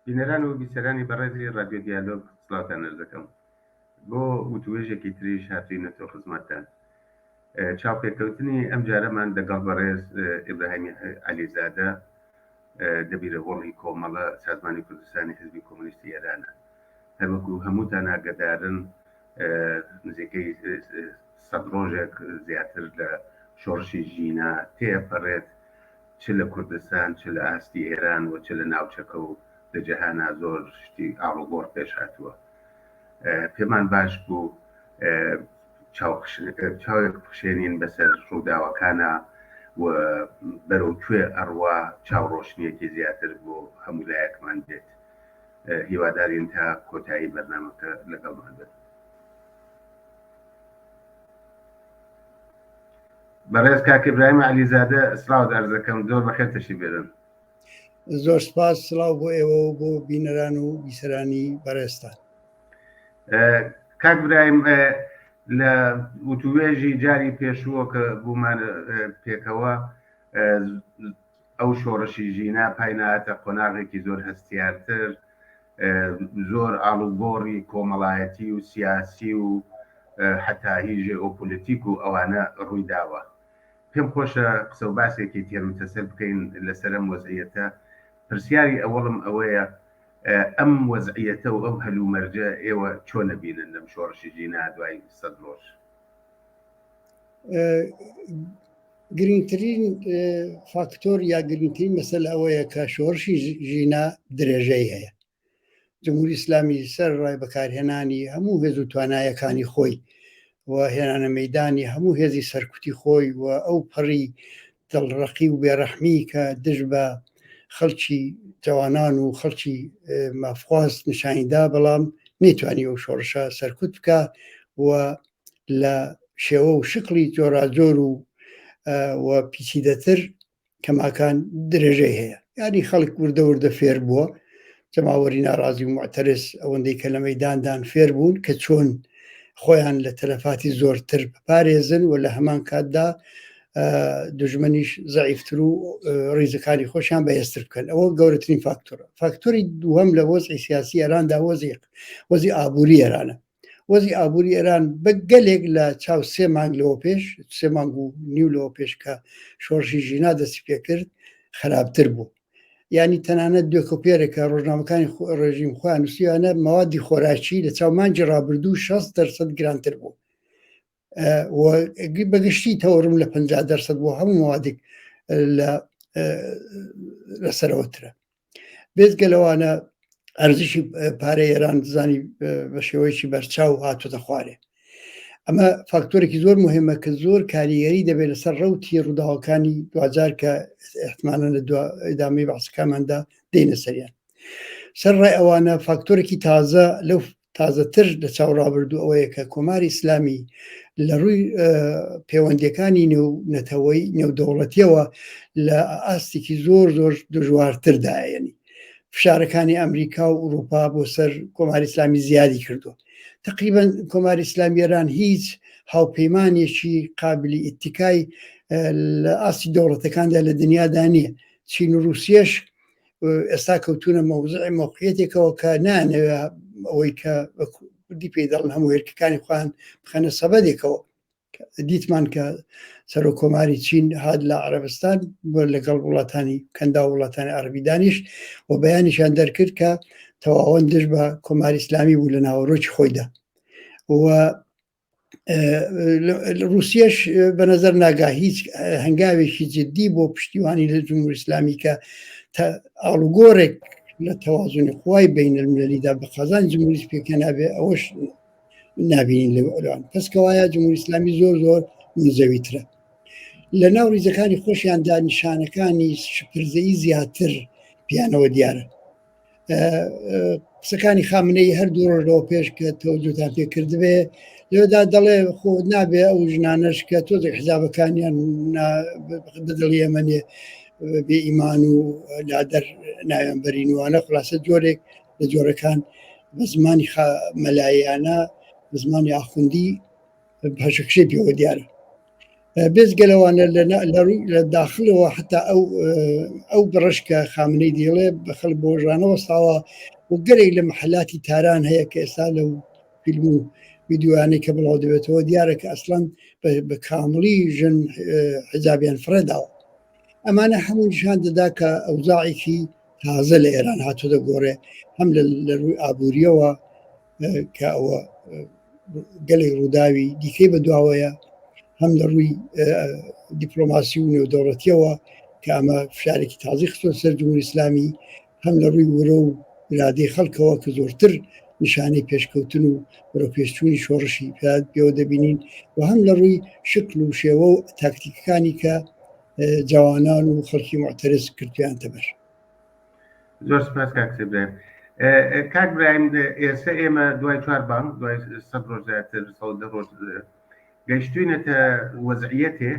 بینەران و بیسەرانی بەڕێزی ڕادیۆ دیالۆگ سڵاوتان ئەرز دەکەم بۆ وتوێژێکی تریش هاتوینەتەوە خزمەتتان. چاوپێکەوتنی ئەم جارەمان دەگەڵ بەڕێز ئیبراهیمی عەلیزادە دەبیرەوەڵی کۆمەڵە سازمانی کوردستانی حزبی کۆمونیستی ئێرانە. هەروەکو هەمووتان ئاگادارن نزیکەی 100 ڕۆژێک زیاتر لە شۆڕشی ژینە تێپەڕێت، چ لە کوردستان، چ لە ئاستی ئێران و چ لە ناوچەکە و لە جەهانا زۆر شتی ئاڵوگۆڕ پێش هاتووە. پێمان باش بوو چاوێک بخشێنین بەسەر ڕووداوەکانە و بەرەو کوێ ئەڕوا چاوڕۆشنیەکی زیاتر بۆ هەموو لایەکمان بێت. هیوادارین تا کۆتایی بەرنامەکە لەگەڵمان بێت. بەڕێز کاک ئیبراهیم عەلیزادە سڵاوت عەرز دەکەم، زۆر بەخێر تەشریف بێرن. زۆر سپاس، سڵاو بۆ ئێوە و بۆ بینەران و بیسەرانی بەڕێزتان. کاک ئیبراهیم، لە وتوێژی جاری پێشووە کە بوومان پێکەوە ئەو شۆڕشی ژینا پایناتە قۆناغێکی زۆر هەستیارتر، زۆر ئاڵوگۆڕی کۆمەڵایەتی و سیاسی و حتا هی ژێئۆپۆلیتیک و ئەوانە ڕووی داوە. پێم خۆشە قسە و باسێکی تێروتەسەر بکەین لەسەر ئەم وەزعیەتە. پرسیاری ئەوەڵم ئەوەیە ئەم وەزعیەتە و ئەم هەلومەرجە ئێوە چۆن نەبینن لەم شۆڕشی ژینا دوای 100 ڕۆژ؟ گرنگترین فاکتۆر یا گرنگترین مەسەلە ئەوەیە کە شۆڕشی ژینا درێژەی هەیە. جمهوری ئیسلامی سەر ڕای بەکارهێنانی هەموو هێز و توانایەکانی خۆی و هێنانە مەیدانی هەموو هێزی سەرکوتی خۆی و ئەو پەڕی دڵڕەقی و بێڕەحمی کە دژ بە خەڵکی جوانان و خەڵکی مافخواست نیشانیدا، بەڵام نەیتوانی ئەو شۆڕشە سەرکوت بکە و لە شێوە و شکلی جۆراجۆر و پیچیدەتر کەماکان درێژەی هەیە. یانی خەڵک وردە وردە فێر بووە، جەماوەری ناڕازی و معتەرس ئەوەندەی کە لە مەیداندان فێر بوون کە چۆن خۆیان لە تەلەفاتی زۆرتر بپارێزن و لە هەمان کاتدا دژمنیش زەعیفتر و ڕیزەکانی خۆشیان بەهێزتر بکەن. ئەوە گەورەترین فاکتۆرە. فاکتۆری دووەم لە وەزعی سیاسی ئێراندا وەزی ئابووری ئێرانە. وەزی ئابووری ئێران بە گەلێک لە چاو 3 مانگ لەوە پێش، 3 مانگ و نیو لەوە پێش کە شۆڕشی ژینا دەستی پێ کرد خراپتر بوو. یعنی تەنانەت دوێکۆپێرێکە ڕۆژنامەکانی ڕێژیم خۆیان نووسیوانە مەوادی خۆراکی لە چاو مانگی ڕابردوو 60% گرانتر بوو. بەگشتی تەوەڕم لە 50% بوو. هەموو مەوادێک لەسەرەوەترە. بێزگەلەوانە ئەرزشی پارەی ئێران زانی بە شێوەیەکی بەرچاو هاتوۆتە خوارێ. ئەمە فاکتۆرێکی زۆر مهمە کە زۆر کاریگەری دەبێت لەسەر ڕەوتی ڕووداوەکانی دوجار کە احتمالەن لە ئیدامەی بەحسەکانماندا دێنە سەریان. سەر ڕای ئەوانە فاکتۆرێکی تازە لەو تازەتر لە چاوڕابردوو ئەوەیە کە کۆماری ئیسلامی لە ڕووی پەیوەندیەکانی نێونەتەوەی نێودەوڵەتیەوە لە ئاستێکی زۆر زۆر دژوارتردایەنی فشارەکانی ئەمریکا و ئوروپا بۆ سەر کۆماری ئیسلامی زیادی کردو. تقریباً کۆماری ئیسلامی ئێران هیچ هاوپەیمانێکی قابلی ئیتیکای لە ئاستی دەوڵەتەکاندا لە دنیادا نییە. چین و رووسیەش ئێستا کەوتونە مەوزعی مۆقعیەتێکەوە کە نانەوێ ئەوەی کە کوردی پێی دەڵن هەموو هێرکەکانی خۆیان بخەنە سەبەدێکەوە. دیتمان کە سەرۆک کۆماری چین هات لە عەرەبستان لەگەڵ وڵاتانی کەندا و وڵاتانی عەرەبی دانیشت و بەیانیشان دەرکرد کە تەواوەن دژ بە کۆماری ئیسلامی بوو لە ناوەڕۆکی خۆیدا. و رووسیەش بە نەزەر ناگا هیچ هەنگاوێکی جدی بۆ پشتیوانی لە جمهوری ئیسلامی کە ئاڵوگۆڕێک لە تەوازونی خوای بینالملەلیدا بە خەزان جمهوری پێکە نابێ، ئەوەش نابینین لەوان. پسکەوایە جمهوری ئیسلامی زۆر زۆر منزەویترە. لە ناو ریزەکانی خۆشیاندا نیشانەکانی شپرزەیی زیاتر پیانەوە دیارە. قسەکانی خامنەی هەردوو ڕۆژەوە پێش کە تەوەجۆتان پێکردبێ لێدا دەڵێ خۆ نابێ ئەو ژنانەش کە تۆزێک حزابەکانیان بەدڵ ئێمەنێ بێ ئیمان و لادەر ناویان بەرینوانە، خلاصە جۆرێک لە جۆرەکان بە زمانی مەلایانە بە زمانی ئاخوندی پاشەکشێ پێوە دیارە. بێزگەلەوانە لە داخلەوە حتا ئەو بڕشکە خامنەی دیڵێ بەخەڵ بۆ ژانەوە ساوە و گەرێک لە محلاتی تاران هەیە کە ئێستا لەو فیلم و ویددیوانەی کە بڵاو دەبێتەوە دیارە کە ئەسڵەن بە کاملی ژن حجابیان فرەداوە. ئەمانە هەموو نیشان دەدا کە ئەوزاعێکی تازە لە ئێران هاتوو دەگۆڕێ هەم لە ڕووی ئابوووریەوە کە ئەوە گەلێک ڕووداوی دیکەی بەدواوەیە، هەم لە ڕووی دیپلۆماسی و نێودەوڵەتیەوە کە ئەمە فشارێکی تازی خستۆ سەر جمهوری ئیسلامی، هەم لە ڕووی وەرە و برادەی خەڵکەوە کە زۆرتر نیشانەی پێشکەوتن و وەرە پێشچوونی شۆڕشی پێوە دەبینین و هەم لە ڕووی شکل و شێوە و تاکتیکەکانی کە جوانان و خەڵکی معتەرز کردویان تەبەر. زۆر سپاس کاک سێبراهیم. کاک برایم ئێستا ئێمە دوای 4 بانگ دوای 100 ڕۆژ زیاتر 110 ڕۆژ گەیشتوینەتە وەزعیەتێ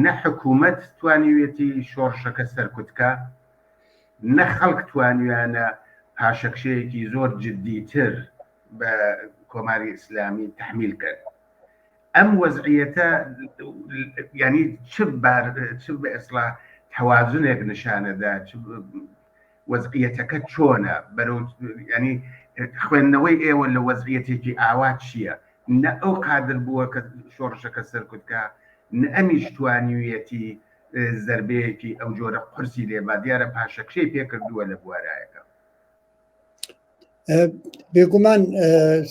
نە حکوومەت توانیوێتی شۆڕشەکە سەرکوتکە، نە خەڵک توانیویانە پاشەکشەیەکی زۆر جددیتر بە کۆماری ئیسلامی تەحمیل کرد. ئەم وەزعیەتە ینی چ بە ئەسڵا تەوازونێک نیشانەدا، وەزعیەتەکە چۆنە بەرەو ینی خوێندنەوەی ئێوە لە وەزعیەتێکی ئاوا چییە؟ نە ئەو قادر بووە کە شۆڕشەکە سەرکوتکە، نە ئەمیش توانیویەتی زەربەیەکی ئەو جۆرە قورسی لێبا دیارە پاشەکشەی پێکردووە لە بوارایەکە. بێگومان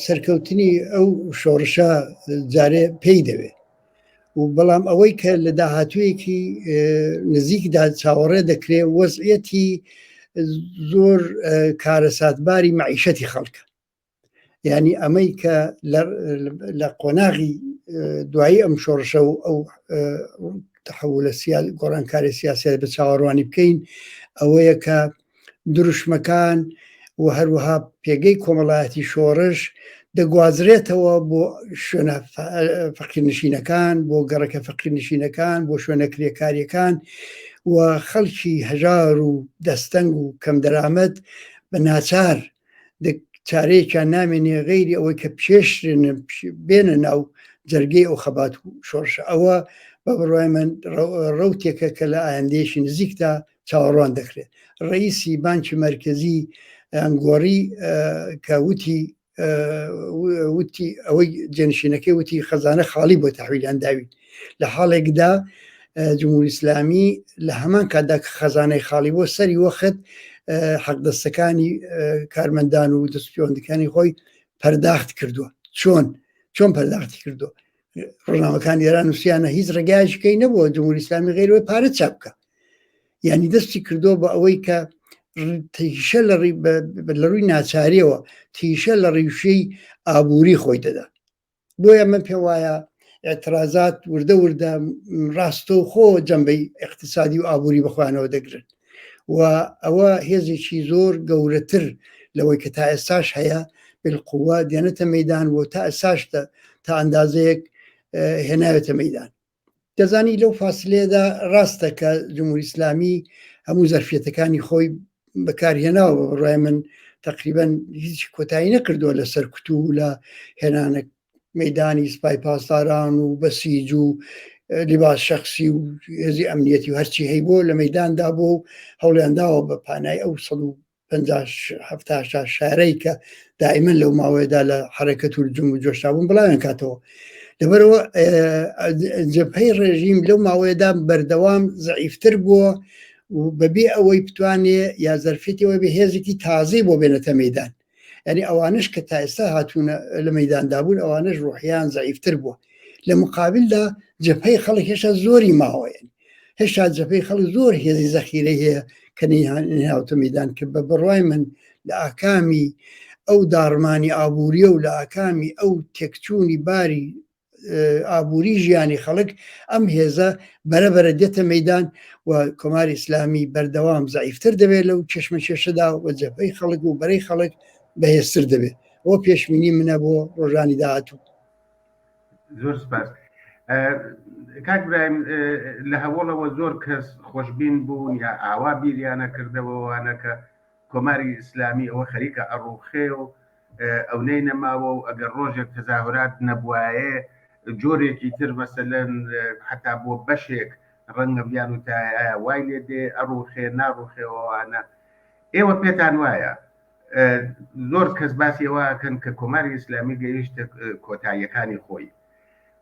سەرکەوتنی ئەو شۆڕشە جارێ پێی دەوێت و بەڵام ئەوەی کە لە داهاتوویەکی نزیکدا چاوەڕێ دەکرێت وەزعیەتی زۆر کارەساتباری مەعیشەتی خەڵکە، یعنی ئەمەی کە لە قۆناغی دوایی ئەم شۆڕشە و ئەو تحولە گۆڕانکاری سیاسی بە چاوەڕوانی بکەین ئەوەیە کە دروشمەکان و هەروەها پێگەی کۆمەڵایەتی شۆڕش دەگوازرێتەوە بۆ شوێنە فەقیرنشینەکان، بۆ گەڕەکە فەقیرنشینەکان، بۆ شوێنە کرێکاریەکان و خەڵکی هەژار و دەستەنگ و کەم دەرامەت بە ناچار چارەیەکیان نامێنێ غەیری ئەوەی کە پێشرێن بێنە ناو جەرگەی ئەو خەبات و شۆڕشە. ئەوە بە بڕوای من ڕەوتێکە کە لە ئایندێشی نزیکدا چاوەڕوان دەکرێت. ڕئیسی بانکی مەرکەزی ئەنگۆڕی کە وتی ئەوەی جێنشینەکەی وتی خەزانە خاڵی بۆ تەحویلیان داوین، لە حاڵێکدا جمهوری ئیسلامی لە هەمان کاتدا کە خەزانەی خاڵی بۆ سەری وەخت حەقدەستەکانی کارمەندان و دەستپێوەندەکانی خۆی پەرداخت کردووە. چۆن پەرداختی کردووە؟ ڕۆژنامەکانی ئێران نووسیانە هیچ ڕێگایشکەی نەبووە جمهوری ئیسلامی غیرەوەی پارە چاپ بکە، یعنی دەستی کردووە بە ئەوەی کە تیشە لە ڕووی ناچاریەوە تیشە لە ڕیوشەی ئابووری خۆی دەدا. بۆیە من پێ وایە ئێترازات وردە وردە ڕاستە و خۆ جەمبەی اقتصادی و ئابووری بەخوانەوە دەگرن و ئەوە هێزێکی زۆر گەورەتر لەوەی کە تا ئێستاش هەیە بالقووە دێنێتە مەیدان و تا ئێستاش تا ئەندازەیەک هێناوێتە مەیدان. دەزانی لەو فاسلێدا ڕاستە کە جمهوری ئیسلامی هەموو زەرفیەتەکانی خۆی بەکارهێناوە، بە بڕای من تقریبەن هیچ کۆتایی نەکردووە لە سەرکوتو و لە هێنانە مەیدانی سپای پاسداران و بەسیج و لیباس شخصی و هێزی ئەمنیەتی و هەرچی هەی بۆ لە مەیداندا بۆ و هەوڵیانداوە بە پانای ئەو 150 شارەی کە دائیمەن لەو ماوەیەدا لە حرەکەت و جنگ و جۆشتابوون بڵاویان کاتەوە. لەبەرەوە جەبهەی ڕێژیم لەو ماوەیەدا بەردەوام زەعیفتر بووە و بەبێ ئەوەی بتوانێ یا زەرفێتەوەی بە هێزێکی تازەی بۆ بێنێتە مەیدان. ینی ئەوانش کە تا ئێستا هاتوونە لە مەیداندا بوون ئەوانش ڕوحیان زەعیفتر بووە. لە مقابلدا جەبهەی خەڵک هێشتا زۆری ماوەیە، هێشتا جەبهەی خەڵک زۆر هێزی زەخیرەی هەیە کە نهاتە مەیدان کرد. بە بڕوای من لە ئاکامی ئەو داڕمانی ئابووریە و لە ئاکامی ئەو تێکچوونی باری ئابووری ژیانی خەڵک ئەم هێزە بەرەبەرە دێتە مەیدان و کۆماری ئیسلامی بەردەوام زەعیفتر دەبێت لەو چەشمە کێشەدا و جەبهەی خەڵک و بەرەی خەڵک بەهێزتر دەبێت. ئەوە پێشبینی منە بۆ ڕۆژانی داهاتوو. زۆر سپاس. کاک برایم لە هەوڵەوە زۆر کەس خۆشببین بوون یا ئاوا بیریانە کردەوەوانە کە کۆماری ئیسلامی ئەوە خەریکە ئەڕوخێ و ئەو نەی نەماوە و ئەگەر ڕۆژێک تەزاهورات نەبوایە جۆرێکی تر مەسەلەن حتا بۆ بەشێک ڕەنگە بیان وتە وای لێ دێ ئەڕوخێ ناڕوخێەوەوانە. ئێوە پێتان وایە زۆر کەس باسی ئەوەکەن کە کۆماری ئیسلامی گەیشتە کۆتاییەکانی خۆی،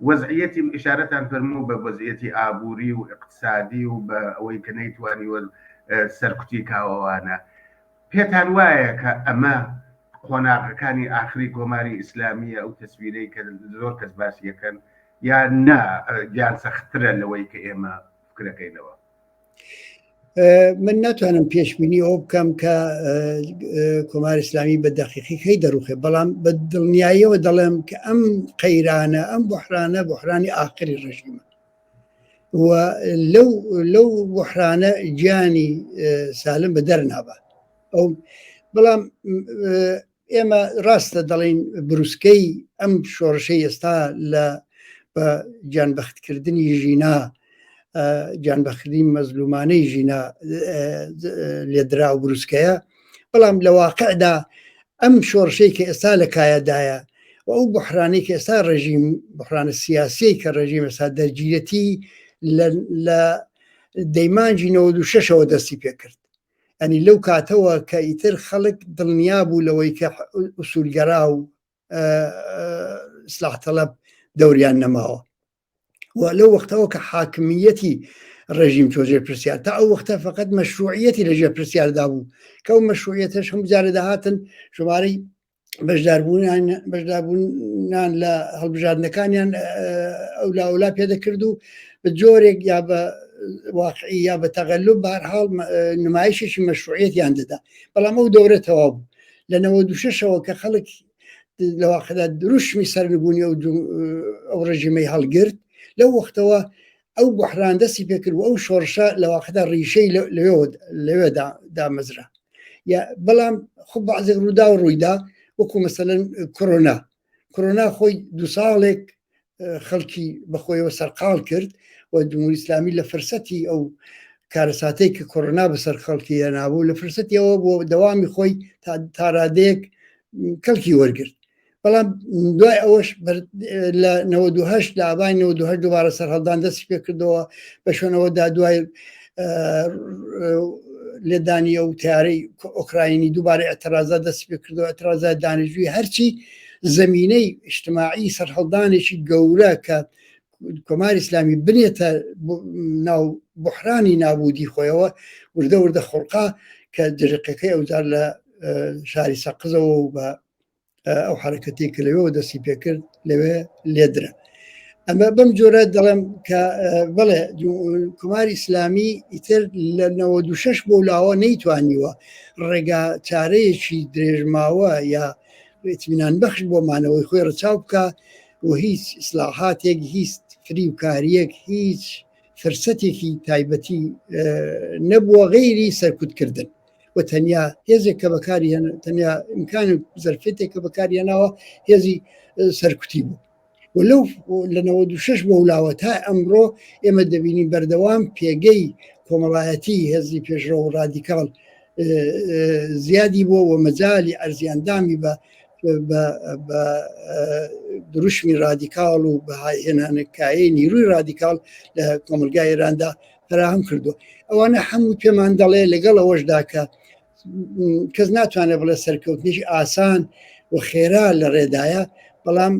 وەزعیەتی ئشارەتان فەرموو بە وەزعیەتی ئابووری و اقتصادی و بە ئەوەی کە نەیتوانی سەرکوتی کاوەوانە. پێتان وایە کە ئەمە قۆناغەکانی ئاخری کۆماری ئیسلامیە ئەو تەسویرەی کە زۆر کەس باسیەکەن، یان نا گیان سەختترە لەوەی کە ئێمە فکرەکەینەوە؟ من ناتوانم پێشبینی ئەو بکەم کە کۆماری ئیسلامی بە دەقیقی دەڕوخێ، بەڵام بە دڵنیاییەوە دەڵێم کە ئەم قەیرانە ئەم بحرانە بحرانی ئاخری ڕژیمە و لەو بحرانە گیانی سالم بە دەرنابە. ئەو بەڵام ئێمە ڕاستە دەڵێن بروسکەی ئەم شۆڕشەی ئێستا لە بە گیانبەختکردنی ژینا، گیانبەختی مەزلومانەی ژینا لێدرا و بروسکەیە، بەڵام لە واقعدا ئەم شۆڕشەی کە ئێستا لە کایەدایە و ئەو بحرانەی کە ئێستا ڕژیم بحرانە سیاسی کە ڕژیم ئێستا دەرگیرەتی لە دەیمانجی 96ەوە دەستی پێکرد. ئەنی لەو کاتەوە کە ئیتر خەڵک دڵنیا بوو لەوەی کە ئوسولگەرا و ئیسلاح تەڵەب دەوریان نەماوە و لەو وەختەوە کە حاکمیەتی ڕژیم تۆژێ پرسیار تا ئەو وەختە فقط مەشروعیەتی لەژێر پرسیاردا بوو کە ئەو مەشروعیەتەش هەم جارە داهاتن ژمارەی بەشداربوونان لە هەڵبژاردنەکانیان ئەولا پێدەکرد و بە جۆرێک یا بە واقعی یا بە تەغەلوب بەهەرحاڵ نمایشێکی مەشروعیەتیان دەدا. بەڵام ئەو دەورە تەواو بوو لە 96ەوە کە خەڵک لە واقعدا دروشمی سەرنگونی ئەو ڕژیمەی هەڵگرت، لەو وەختەوە ئەو بحران دەستی پێکرد و ئەو شۆڕشە لە واقعدا ڕیشەی لەوێ دامەزرا. بەڵام خۆ بەعزێک ڕوودا و ڕوویدا وەکو مەسەلەن کۆرۆنا خۆی 2 ساڵێک خەڵکی بەخۆیەوە سەرقاڵ کرد و جمهوری ئیسلامی لە فرسەتی ئەو کارەساتەی کە کۆرۆنا بەسەر خەڵکی هێنابوو لە فرسەتیەوە بۆ دەوامی خۆی تا ڕادەیەک کەلکی وەرگرت. بەڵام دوای ئەوەش لە 98 لە ئابای 98 دووبارە سەرهەڵدان دەستی پێکردەوە بە شوێنەوەدا دوای لێدانی ئەو تیارەی ئۆکراینی دووبارە ئەترازا دەستی پێکردەوە، ئەترازا دانیژووی هەرچی زەمینەی اجتماعی سەرهەڵدانێکی گەورە کە کۆماری ئیسلامی بنێتە ناو بحرانی نابودی خۆیەوە وردە خوڵقا کە جرقەکەی ئەوجار لە شاری سەقزەوە و بە ئەو حرەکەتی کە لەوێەوە دەستی پێکرد لەوێ لێدرا. ئەمە بەم جۆرە دەڵێم کە بڵێ کۆماری ئیسلامی ئیتر لە 96 بۆ لاوە نەیتوانیوە ڕێگا چارەیەکی درێژماوە یا ئیتمینان بەخش بۆ مانەوەی خۆی ڕەچاو بکە و هیچ ئیسلاحاتێک، هیچ فریوکاریەک، هیچ فرسەتێکی تایبەتی نەبووە غەیری سەرکوتکردن و تەنیا هێزێک کە بەکاری تەنیا ئیمکان زەرفێتێک کە بەکاریاناوە هێزی سەرکوتی بوو. و لەو لە 96 بۆ ولاوە تا ئەمڕۆ ئێمە دەبینین بەردەوام پێگەی کۆمەڵایەتی هێزی پێشڕە و ڕادیکاڵ زیادی بۆ و مەجای ئەرزیاندامی بە دروشمی ڕادیکاڵ و بەهێنانەکایی نیروی ڕادیکاڵ لە کۆمەلگای ئێراندا فراهم کردو. ئەوانە هەموو پێمان دەڵێ لەگەڵ ئەوەشدا کە کەس ناتوانێت بڵێ سەرکەوتنیش ئاسان و خێرا لە ڕێدایە، بەڵام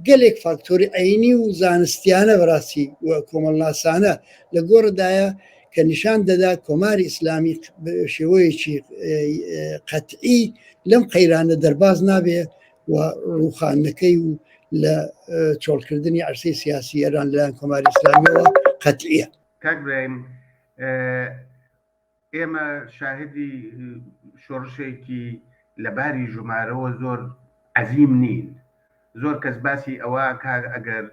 گەلێک فاکتۆری عینی و زانستیانە بەڕاستی و کۆمەڵناسانە لە گۆڕدایە کە نیشان دەدا کۆماری ئیسلامی شێوەیەکی قەتعی لەم قەیرانە دەرباز نابێ و ڕووخانەکەی و لە چۆڵکردنی عەرسەی سیاسی ئێران لەلایەن کۆماری ئیسلامیەوە قەتعیە. کاک برایم، ئێمە شاهدی شۆڕشێکی لەباری ژمارەوە زۆر عەزیم نین. زۆر کەس باسی ئەوە کار ئەگەر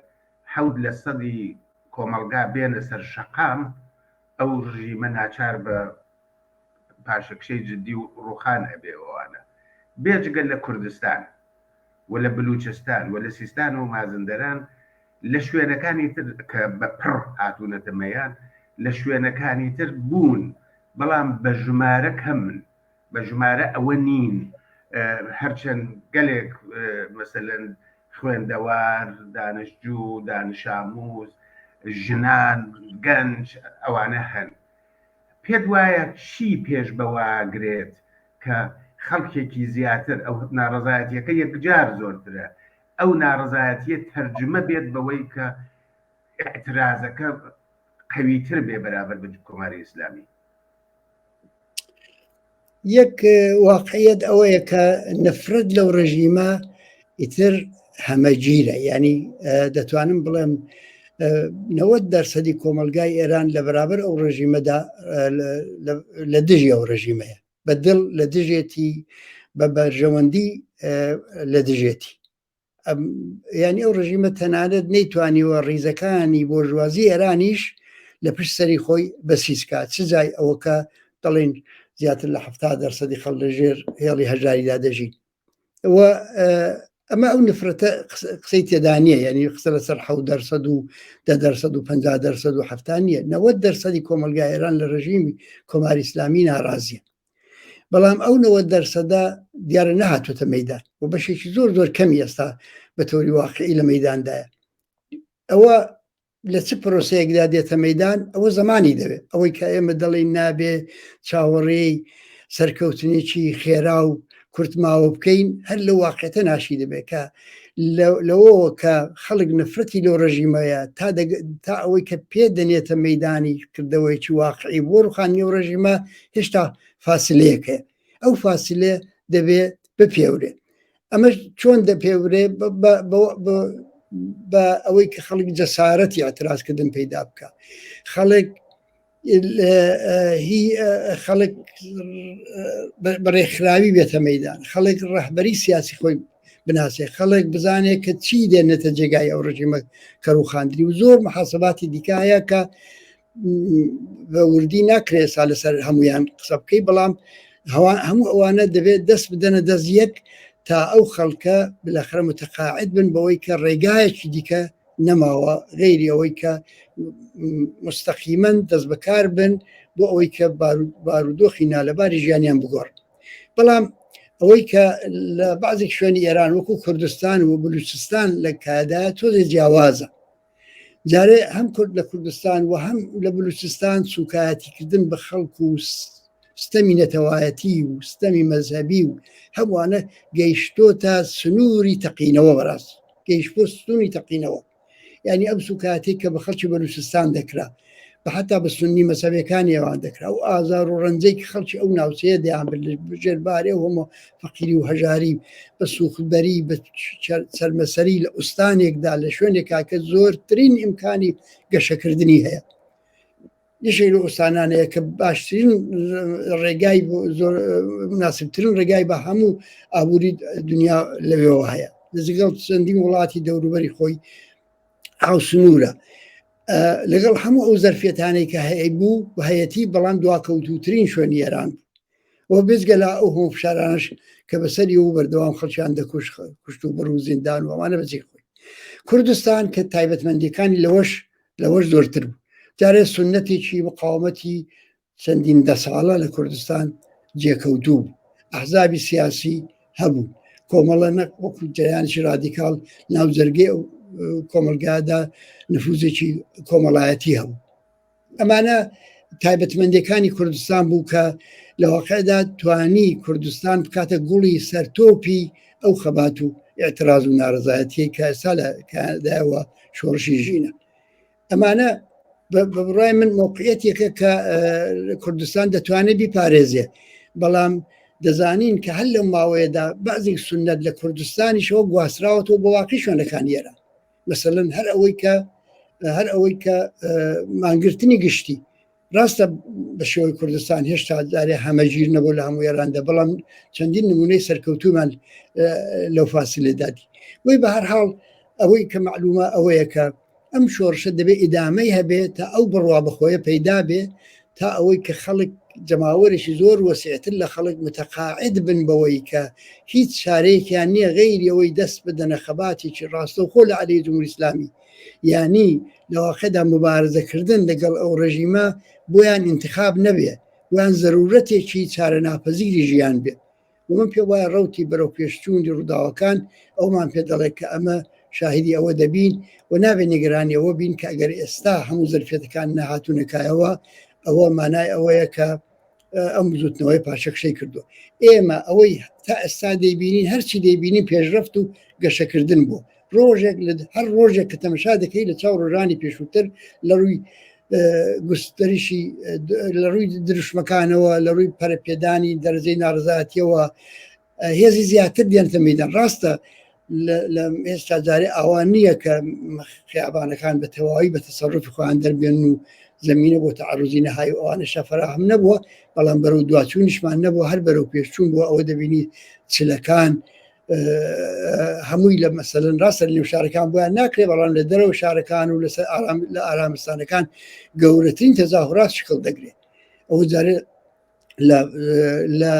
7% کۆمەلگا بێنە سەر شەقام ئەو ڕژیمە ناچار بە پاشەکشەی جددی و ڕووخان ئەبێەوەوانە، بێجگەل لە کوردستان و لە بلوچستان و لە سیستان و مازندەران لە شوێنەکانی تر کە بە پڕ هاتوونەتە مەیان لە شوێنەکانی تر بوون، بەڵام بە ژمارە کەمن، بە ژمارە ئەوە نین. هەرچەند گەلێک مەسەلەن خوێندەوار، دانشجوو، دانشاموز، ژنان، گەنج ئەوانە هەن. پێت وایە چی پێش بەواگرێت کە خەڵکێکی زیاتر ئەو ناڕەزایەتیەکە یەکجار زۆرترە، ئەو ناڕەزایەتیە تەرجمە بێت بەوەی کە اعترازەکە قەویتر بێ بەرامبەر بە کۆماری ئیسلامی؟ یەک واقعیت ئەوەیە کە نەفرەت لەو ڕژیمە ئیتر هەمەگیرە، ینی دەتوانم بڵێم 90% کۆمەلگای ئێران لە بەرابەر ئەو ڕژیمەدا لە دژی ئەو ڕژیمەیە، بەدڵ لە دژێتی، بە بەرژەوەندی لە دژێتی. ینی ئەو ڕژیمە تەنانەت نەیتوانیوە ڕیزەکانی بۆژوازی ئێرانیش لە پشت سەری خۆی بەسیسکات، چ جای ئەوەکە دەڵێن زیاتر لە 70% خەڵک لەژێر هێڵی هەژاریدا دەژین. ئەمە ئەو نفرەتە قسەی تێدا نییە، ینی قسە لەسەر 7% و 10% و 50% و 70 نییە، 90% کۆمەلگای ئێران لە ڕژیمی کۆماری ئیسلامی ناڕازیە. بەڵام ئەو 90% دیارە نەهاتوتە مەیدان و بەشێکی زۆر زۆر کەمی ئێستا بە تۆری واقعی لە مەیداندایە. ئەوە لە چ پرۆسەیەکدا دێتە مەیدان؟ ئەوە زمانی دەوێت. ئەوەی کە ئێمە دەڵێن نابێ چاوەڕێی سەرکەوتنێکی خێرا و کورتماوە بکەین، هەر لە واقعەتە ناشی دەبێت کە لەوەوە کە خەڵک نفرەتی لەو ڕژیمەیە تا ئەوەی کە پێ دەنێتە مەیدانی کردەوەیکی واقعی بۆ ڕوخانی ئەو ڕژیمە هێشتا فاسلەیەکەیە. ئەو فاسلێ دەبێت بپێورێ. ئەمە چۆن دەپێورێ؟ بە ئەوەی کە خەڵک جەسارەتی ئاعترازکردن پەیدا بکە، خەڵک بەڕێکخراوی بێتە مەیدان، خەڵک ڕەهبەری سیاسی خۆی بناسێ، خەڵک بزانێت کە چی دێنێتە جێگای ئەو ڕژیمە کەڕووخاندنی. و زۆر محاسباتی دیکایە کە بە وردی ناکرێت سا لەسەر هەمویان قسە بکەی، بەڵام هەموو ئەوانە دەبێت دەست بدەنە دەست یەک تا ئەو خەڵکە بلاخرە متقاعد بن بەوەی کە ڕێگایەکی دیکە نەماوە غیری ئەوەی کە مستەقیمەن دەست بەکار بن بۆ ئەوەی کە بارودۆخی نالەباری ژیانیان بگۆڕ. بەڵام ئەوەی کە لە بەعزێک شوێنی ئێران وەکو کوردستان و بلوچستان لە کادا تۆزێ جیاوازە. جارێ هەم کورد لە کوردستان و هەم لە بلوچستان سوکایەتیکردن بە خەڵک و ستەمی نەتەوایەتی و ستەمی مەذهبی و هەموانە گەیشتۆتە سنووری تەقینەوە، بەڕاست گەیشت بۆ سنووری تەقینەوە. ینی ئەم سوکاتێک کە بە خەڵکی بەلوچستان دەکرا، بە حتا بە سنی مەسەبەکانی ئەوان دەکرا و ئازار و ڕەنجەی خەڵکی ئەو ناوچەیە دەیان ژێربارێ و هەموو فەقیری و هەژاری بە سوختبەری بە سەرمەسەری لە ئوستانێکدا لە شوێنێکا کە زۆرترین ئیمکانی گەشەکردنی هەیە. یەشێک لە ئوستانانەیە کە باشترین ڕێگای زۆر مناسبترین ڕێگای بە هەموو ئابووری دنیا لەوێەوە هەیە، لەگەڵ چەندین وڵاتی دەوروبەری خۆی ئاو سنوورە. لەگەڵ هەموو ئەو زەرفێتانەی کە هەیە بوو بە هەیەتی، بەڵام دواکەوتوترین شوێنی ئێران بوو. بێزگە لە ئەو هەموو فشارانش کە بەسەری و بەردەوام خەڵکیان دەکوشت و بەڕوو زیندان و ئەوانە بەجێ خۆی. کوردستان کە تایبەتمەندیەکانی لەوەش زۆرتر بوو. جارێ سنەتێکی مقاومەتی چەندین دە ساڵە لە کوردستان جێکەوتوو بوو. ئەحزابی سیاسی هەبوو، کۆمەڵە وەکو جریانێکی رادیکاڵ ناوجەرگەی ئەو کۆمەلگادا نفوزێکی کۆمەڵایەتی هەبوو. ئەمانە تایبەتمەندیەکانی کوردستان بوو کە لە واقعدا توانی کوردستان بکاتە گوڵی سەرتۆپی ئەو خەبات و ئێعتراز و ناڕەزایەتی کە ئێستا لە کانادایەوە شۆڕشی ژینە. ئەمانە بەڕای من موقعیەتێکە کە کوردستان دەتوانێت بیپارێزێ، بەڵام دەزانین کە هەر لەو ماوەیەدا بەعزێک سنەت لە کوردستانیشەوە گواستراوەتەوە بە واقعی شوێنەکانی ئێران. مەسەڵەن هەر ئەوەی کە مانگرتنی گشتی ڕاستە بە شێوەی کوردستان هێشتا جارێ هەمەگیر نەبوو لە هەموو ئێراندا، بەڵام چەندین نمونەی سەرکەوتومان لەو فاسلێدادی. وی بە هەر حاڵ ئەوەی کە معلومە ئەوەیە کە ئەم شۆڕشە دەبێت ئیدامەی هەبێت تا ئەو بڕوا بەخۆیە پەیدا بێ، تا ئەوەی کە خەڵک جەماوەرێکی زۆر وەسیعتر لە خەڵک متقاعد بن بەوەی کە هیچ شارەیەکیان نییە غەیری ئەوەی دەست بدەنە خەباتێکی ڕاستەوخۆ لە عەلەیهی جمهوری ئیسلامی، یانی لە واقعدا مبارزەکردن لەگەڵ ئەو ڕژیمە بۆیان انتخاب نەبێ، ویان زەرورەتێکی چارەناپەزیری ژیان بێت. ومن پێ وایە ڕەوتی بەرەو پێشچوونی ڕووداوەکان ئەومان پێ دەڵێت کە ئەمە شاهدی ئەوە دەبین و نابێت نیگەرانیەوە بین کە ئەگەر ئێستا هەموو زەرفێتەکان نەهاتوونەکایەوە ئەوە مانای ئەوەیە کە ئەم بزوتنەوەی پاشەکشەی کردو. ئێمە ئەوەی تا ئێستا دەیبینین هەرچی دەیبینین پێشرەفت و گەشەکردن بوو. ڕۆژێک هەر ڕۆژێک کە تەمەشا دەکەی لە چاو ڕۆژانی پێشووتر لە ڕووی گوستریشی لە ڕووی دروشمەکانەوە لە ڕووی پەرەپێدانی دەرەجەی ناڕزاتیەوە هێزی زیاتر دێنتە مەیدان. ڕاستە لە ئێستا جارێ ئەوان نییە کە خیابانەکان بە تەواوی بە تەسەڕوفی خۆیان دەربێن و زمینە بۆ تەعەڕوزی نەهای ئەوانەشە فەراهم نەبووە، بەڵام بەرەو دوچوونیشمان نەبووە، هەر بەرەو پێشچوون بووە. ئەوە دەبینی چلەکان هەمووی لە مەسەلەن ڕاستە لە نێو شارەکان بۆیان ناکرێ، بەڵام لە دەرەوە شارەکان و لە ئارامستانەکان گەورەترین تەزاهورات شکڵ دەگرێت. ئەوە جارێ لە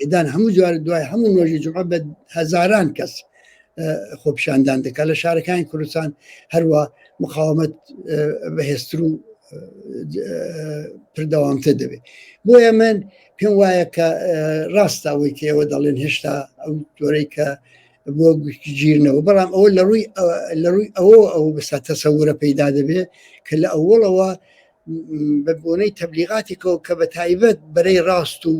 ئێدان هەموو جوار دوای هەموو نوێژی جومعە بە هەزاران کەس خۆپیشاندان دەکات لە شارەکانی کوردستان. هەروە مقاومەت بەهێزتر و پردەوامتر دەبێت. بۆیە من پێم وایە کە ڕاستە ئەوەی کە ئێوە دەڵێن هێشتا ئەو جۆرەی کە بۆ گیرنەوە، بەڵام ئەوە لە ڕووی ئەوە بەسا تەسەورە پەیدا دەبێت کە لە ئەوڵەوە بە بۆنەی تەبلیغاتێکەوە کە بە تایبەت بەرەی ڕاست و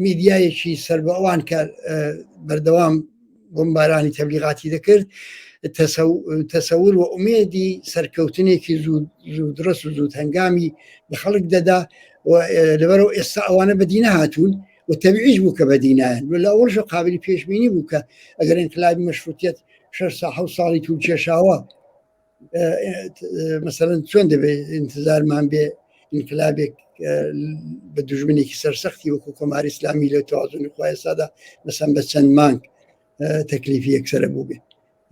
میدیایەکی سەر بە ئەوان کە بەردەوام بۆمبارانی تەبلیغاتی دەکرد، تەسەور و ئومێدی سەرکەوتنێکی زوو درەست و زوود هەنگامی بە خەڵک دەدا. لەبەرەوە ئێستا ئەوانە بەدینە هاتوون و تەبیعیش بوو کە بەدینایان لە ئەوڵژە قابلی پێشبینی بوو کە ئەگەر انقلابی مەشروتیەت 6 ساڵی توو کێشاوە مەسەلەن چۆن دەبێت انتظارمان بێ انقلابێک بە دوژمنێکی سەرسەختی وەکو کۆماری ئیسلامی لە توازنی خۆی سادا مەسەن بە چەند مانگ تەکلیفی یەکسەرە بوو بێ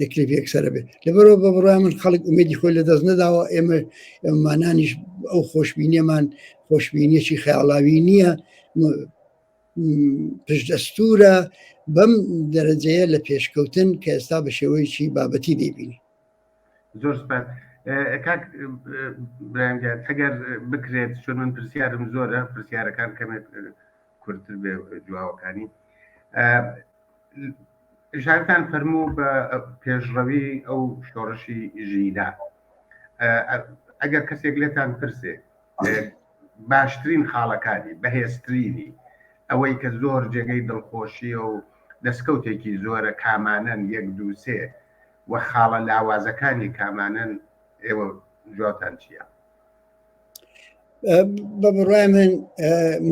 تەکلیفی یەکسەرە بێ. لەبەرەوە بە بڕای من خەڵک ئومێدی خۆی لە دەست نەداوە. ئێمەمانانیش ئەو خۆشببینیەمان خۆشببینیەکی خەیاڵاوی نییە، پشتدەستورە بەم دەرەجەیە لە پێشکەوتن کە ئێستا بە شێوەیەکی بابەتی دەیبینی. زۆر سپاس کاک برایمگەر، ئەگەر بکرێت چۆن من پرسیارم زۆرە، پرسیارەکان کەمێک کورتتر بێ جوواوەکانی. ژارتان فەرموو بە پێشڕەوی ئەو شۆڕشی ژینە. ئەگەر کەسێک لێتان پرسێ باشترین خاڵەکانی بەهێزترینی ئەوەی کە زۆر جێگەی دڵخۆشیە و دەستکەوتێکی زۆرە کامانەن 1 2 3 وە خاڵە لاوازەکانی کامانەن، ئێوە جواتان چییە؟ بە بڕای من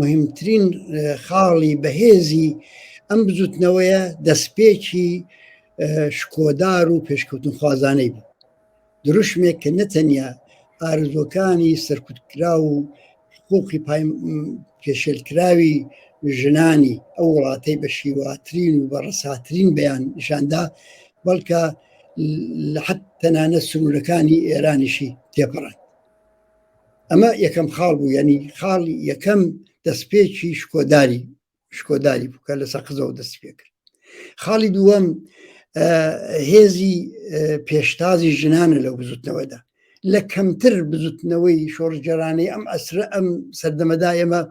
مهمترین خاڵی بەهێزی ئەم بزوتنەوەیە دەستپێکی شکۆدار و پێشکەوتن خوازانەی بوو. دروشمێک کە نەتەنیا ئارزوەکانی سەرکوتکرا و حقوقی پێشێلکراوی ژنانی ئەو وڵاتەی بە شیواترین و بە ڕەساترین بەیان نیشاندا، بەڵکە حەت تەنانە سنوورەکانی ئێرانیشی تێپەڕان. ئەمە یەکەم خاڵ بوو، ینی خاڵی یەکەم دەستپێکی شکۆداری بوو کە لە سەقزەوە دەستی پێ کرد. خاڵی دووەم هێزی پێشتازی ژنانە لەو بزوتنەوەدا. لە کەمتر بزوتنەوەی شۆڕجێرانەی ئەم ئەسرە ئەم سەردەمەدا ئێمە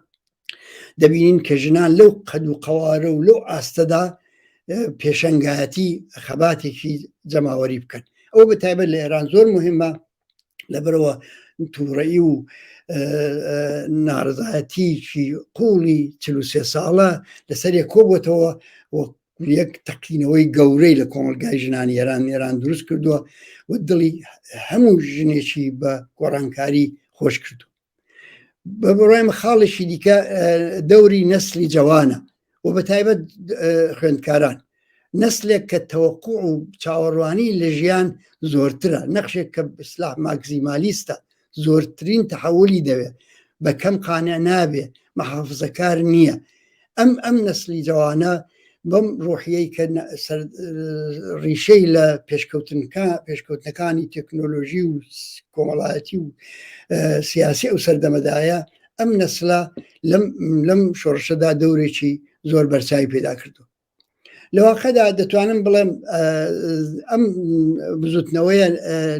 دەبینین کە ژنان لەو قەد و قەوارە و لەو ئاستەدا پێشەنگایەتی خەباتێکی جەماوەری بکەن. ئەو بە تایبەت لە ئێران زۆر مهمە، لەبەرەوە تووڕەیی و ناڕزایەتیکی قوڵی 43 ساڵە لەسەر کۆبووەتەوە یەک تەقینەوەی گەورەی لە کۆمەلگای ژنانی ئێران دروست کردووە و دڵی هەموو ژنێکی بە گۆڕانکاری خۆش کردو. بە بڕای خاڵێکی دیکە دەوری نەسلی جوانە و بە تایبەت خوێندکاران، نەسلێک کە تەوەقوع و چاوەڕوانی لە ژیان زۆرترە، نەخشێک کە ئیسلاح ماکسیمالیستە، زۆرترین تەحولی دەوێت، بە کەم قانع نابێ، مەحافزەکار نییە. ئەم نەسلی جوانە بەم ڕۆحیەی کە ڕیشەی لە پێشکەوتنەکانی تەکنۆلۆژی و کۆمەڵایەتی و سیاسی ئەو سەردەمەدایە، ئەم نەسلە لەم شۆڕشەدا دەورێکی زۆر بەرچاوی پێدا کردو. لە واقعدا دەتوانم بڵێم ئەم بزوتنەوەیە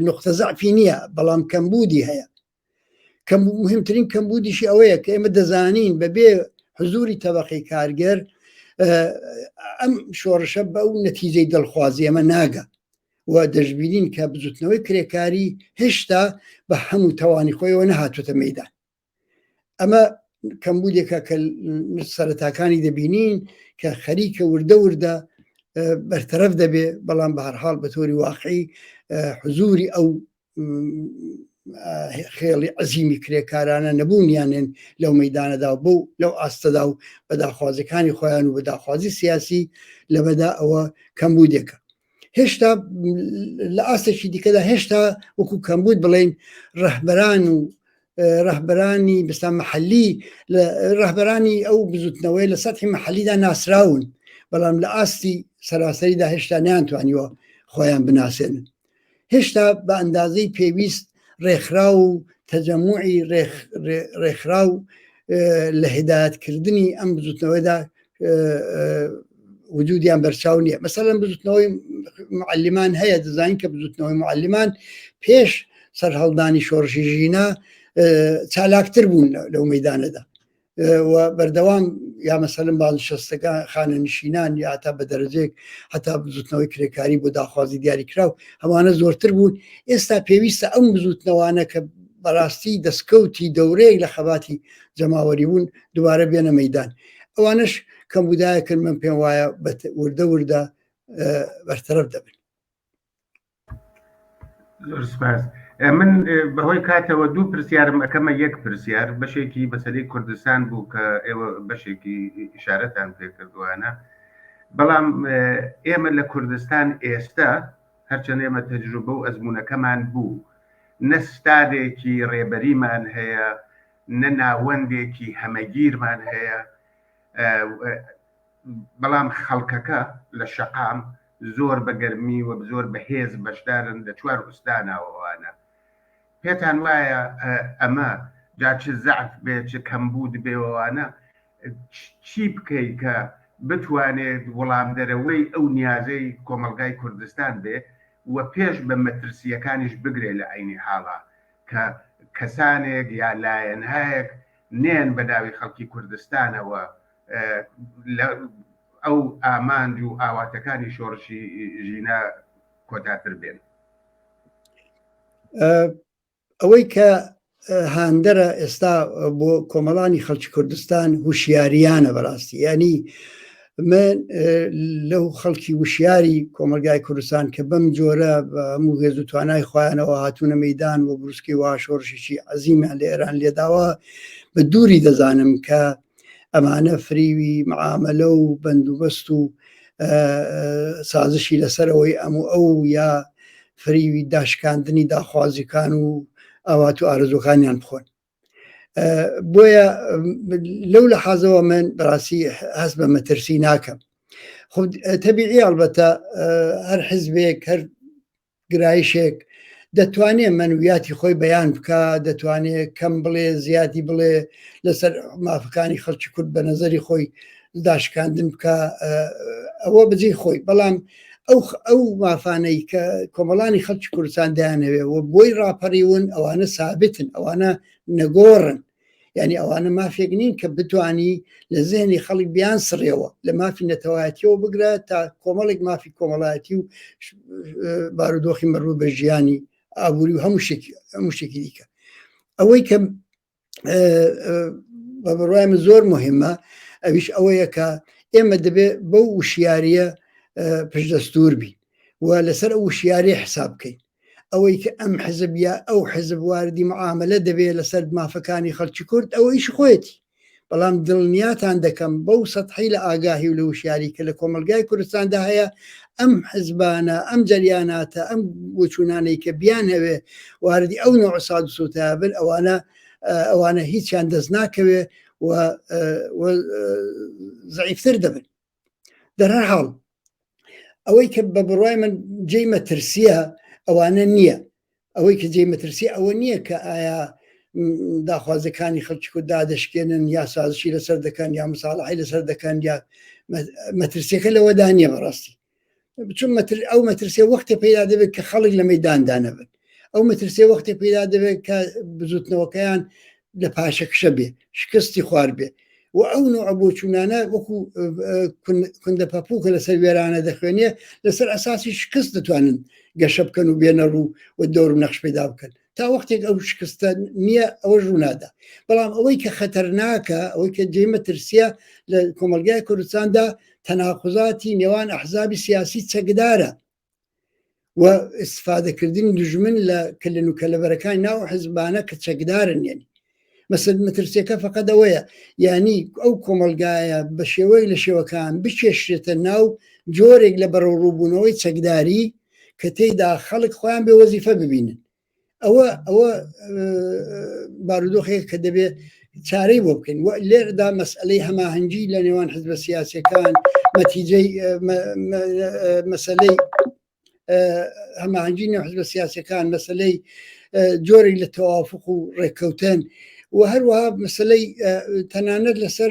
نقطە زەعفی نییە، بەڵام کەمبودی هەیە. مهمترین کەمبودیشی ئەوەیە کە ئێمە دەزانین بەبێ حزوری طبقەی کارگەر ئەم شۆڕشە بە ئەو نەتیجەی دڵخوازی ئەمە ناگە و دەژبینین کە بزوتنەوەی کرێکاری هێشتا بە هەموو تەوانی خۆیەوە نەهاتوتە مەیدان. ئەمە کەمبودێکە کە سەرەتاکانی دەبینین کە خەریکە وردە وردە بەرتەرەف دەبێ، بەڵام بە هەرحاڵ بە تۆری واقعی حزوری ئەو خێڵی عەزیمی کرێکارانە نەبوونیانێن لەو مەیدانەدا و بۆ لەو ئاستەدا و بەداخوازەکانی خۆیان و بەداخوازی سیاسی لەبەدا ئەوە کەمبودێکە. هێشتا لە ئاستێکی دیکەدا هێشتا وەکو کەمبود بڵێن ڕەهبەران و ڕەهبەرانی بستان مەحەلی ڕەهبەرانی ئەو بزوتنەوەی لە سەتحی مەحەلیدا ناسراون، بەڵام لە ئاستی سەراسەریدا هێشتا نەیانتوانیوە خۆیان بناسێنن. هێشتا بە ئەندازەی پێویست ڕێکخرا و تەجەموعی ڕێکخرا و لە هیدایەتکردنی ئەم بزوتنەوەیدا وجودیان بەرچاو نییە. مەسەڵەن بزوتنەوەی معلمان هەیە، دەزانین کە بزوتنەوەی معلمان پێش سەرهەڵدانی شۆڕشی ژینە چالاکتر بوون لەو مەیدانەدا و بەردەوام یا مەسەڵەن بازنشستەکان خانەنشینان یا هەتا بە دەرەجەیەک هەتا بزوتنەوەی کرێکاری بۆ داخوازی دیاریکراو هەمانە زۆرتر بوون. ئێستا پێویستە ئەم بزوتنەوانە کە بەڕاستی دەستکەوتی دەورەیەک لە خەباتی جەماوەری بوون دووبارە بێنە مەیدان. ئەوانش کەمبودایەکن من پێم وایە وردە وردە بەرتەرەف دەبن. زۆر سپاس. من بەهۆی کاتەوە دوو پرسیارم ئەەکەمە یەک پرسیار بەشێکی بەسەری کوردستان بوو کە ئێوە بەشێکی ئیشارەتان پێکردوانە، بەڵام ئێمە لە کوردستان ئێستا هەرچەند ئێمە تەجروبە و ئەزمونونەکەمان بوو، نە ستادێکی ڕێبەریمان هەیە، نە ناوەندێکی هەمەگیرمان هەیە، بەڵام خەڵکەکە لە شەقام زۆر بەگەرمی و زۆر بەهێز بەشدارن لە چوار ئوستاناوەوانە. پێتان وایە ئەمە جا چ زەعف بێ چ کەمبود بێوانە چی بکەی کە بتوانێت وەڵامدەرەوەی ئەو نیازەی کۆمەلگای کوردستان بێ و پێش بە مەترسیەکانیش بگرێ لە عینی حاڵا کە کەسانێک یا لایەنهایەک نێن بە ناوی خەڵکی کوردستانەوە ئەو ئامانج و ئاواتەکانی شۆڕشی ژینە کۆتاتر بێن. ئەوەی کە هاندەرە ئێستا بۆ کۆمەڵانی خەڵکی کوردستان وشیاریانە بەڕاستی، ینی من لەو خەڵکی وشیاری کۆمەلگای کوردستان کە بەم جۆرە بە هەموو هێز و توانای خۆیانەوە هاتوونە مەیدان و بروسکی وا شۆڕشێکی عەزیمیان لە ئێران لێداوە، بە دووری دەزانم کە ئەمانە فریوی معاملە و بەندوبەست و سازشی لەسەرەوەی ئەو یا فریوی داشکاندنی داخوازیەکان و ئاوات و ئارزوەکانیان بخۆن. بۆیە لەو لە حازەوە من بەڕاستی هەست بە مەترسی ناکەم. خۆ تەبیعی ئەڵبەتە هەر حیزبێک هەر گرایشێک دەتوانێت منویاتی خۆی بەیان بکە، دەتوانێت کەم بڵێ زیادی بڵێ لەسەر مافەکانی خەڵکی کورد بە نەزەری خۆی داشکاندن بکە، ئەوە بەجێ خۆی، بەڵام ئەو مافانەی کە کۆمەڵانی خەڵکی کوردستان دایانەوێ و بۆی ڕاپەڕیون ئەوانە سابتن، ئەوانە نەگۆڕن، یعنی ئەوانە مافێک نین کە بتوانی لە زێنی خەڵک بیان سڕێەوە لە مافی نەتەوایەتیەوە بگرە تا کۆمەڵێک مافی کۆمەڵایەتی و بارودۆخی مەڕوو بە ژیانی ئابووری و هەموو شتێکی دیکە. ئەوەی کە بە بڕوای من زۆر مهمە ئەویش ئەوەیە کە ئێمە دەبێت بەو وشیاریە پشدەستور بین و لەسەر ئەو وشیارێ حساب بکەین. ئەوەی کە ئەم حزبە ئەو حزب واردی معاملە دەبێت لەسەر مافەکانی خەڵکی کورد ئەوە ئیش خۆیەتی، بەڵام دڵنیاتان دەکەم بەو سەتحی لە ئاگاهی و لە وشیاری کە لە کۆمەلگای کوردستاندا هەیە ئەم حزبانە ئەم جەریاناتە ئەم بۆچوونانەی کە بیان هەوێ واردی ئەو نوع ساد و سوتە بن ئەوانە هیچیان دەست ناکەوێ و زەعیفتر دەبن. دەرهەر حاڵ ئەوەی کە بە بڕوای من جێی مەترسیە ئەوانە نییە، ئەوەی کە جێی مەترسی ئەوە نییە کە ئایا داخوازەکانی خەڵکی کورد دادەشکێنن یا سازشی لەسەر دەکەن یا مساڵحی لەسەر دەکەن یا مەترسیەکە لەوەدا نییە بەڕاستی. چون ئەو مەترسیە وەختێ پەیدا دەبێت کە خەڵک لە مەیداندا نەبن، ئەو مەترسیە وەختێ پەیدا دەبێت کە بزوتنەوەکەیان لە پاشەکشە بێ، شکستی خوار بێ و ئەو نوع بۆچوونانە وەکو کوندە پەپووکە لەسەر وێرانە دەخوێنێ لەسەر ئەساسی شکست دەتوانن گەشە بکەن و بێنە ڕوو و دەور و نەخش پیدا بکەن تا وەختێک ئەو شکستە نییە ئەوە ڕوونادا بەڵام ئەوەی کە خەتەرناکە ئەوەی کە جێمە ترسیە لە کۆمەلگای کوردستاندا تەناقوزاتی نێوان ئەحزابی سیاسی چەکدارە و استفادەکردنی دژمن لە کلن و کەلەبەرەکانی ناو حزبانە کە چەکدارن یعنی مەسەل مەترسیەکە فقط ئەوەیە یعنی ئەو کۆمەلگایە بە شێوەی لە شێوەکان بچێشرێتە ناو جۆرێک لە بەرەو ڕووبوونەوەی چەکداری کە تێیدا خەڵک خۆیان بێ وەزیفە ببینن ئەوە بارودۆخەیە کە دەبێت چارەی بۆ بکەین و لێرەدا مەسئلەی هەماهەنگی لە نێوان حزبە سیاسیەکان نەتیجەی مەسەلەی هەماهەنگی نێو حزبە سیاسیەکان مەسەلەی جۆرێک لە تەوافق و ڕێککەوتن و هەروەها مەسەلەی تەنانەت لەسەر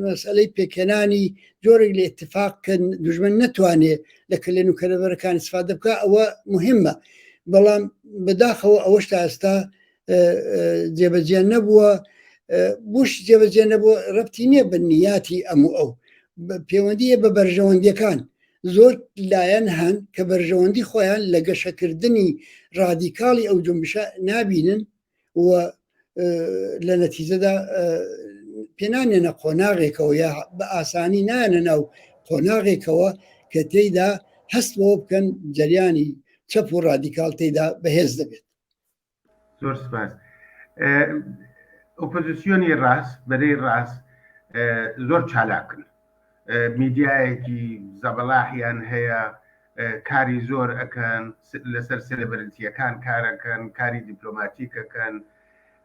مەسئلەی پێکێنانی جۆرێک لە اتفاقکن دوژمن نەتوانێت لە کلێن و کەلەبەرەکان استفادە بکە ئەوە مهمە بەڵام بەداخەوە ئەوەش تا ئێستا جێبەجێ نەبووە بوش جێبەجێ نەبووە ڕەبتی نییە بە نیاتی ئەو پەیوەندیە بە بەرژەوەندیەکان زۆر لایەن هەن کە بەرژەوەندی خۆیان لە گەشەکردنی ڕادیکاڵی ئەو جنبشە نابینن و لە نەتیجەدا پێنانێنە قۆناغێکەوە یا بە ئاسانی نایەنە ناو قۆناغێکەوە کە تێیدا هەست بۆ بکەن جەریانی چەپ و ڕادیکال تێیدا بەهێز دەبێت. زۆر سپاس. ئۆپۆزیسیۆنی ڕاست بەرەی ڕاست زۆر چالاکن میدیایەکی زەبەڵاحیان هەیە کاری زۆر ئەکەن لەسەر سێلەبرنتیەکان کارەکەن کاری دیپلۆماتیکەکەن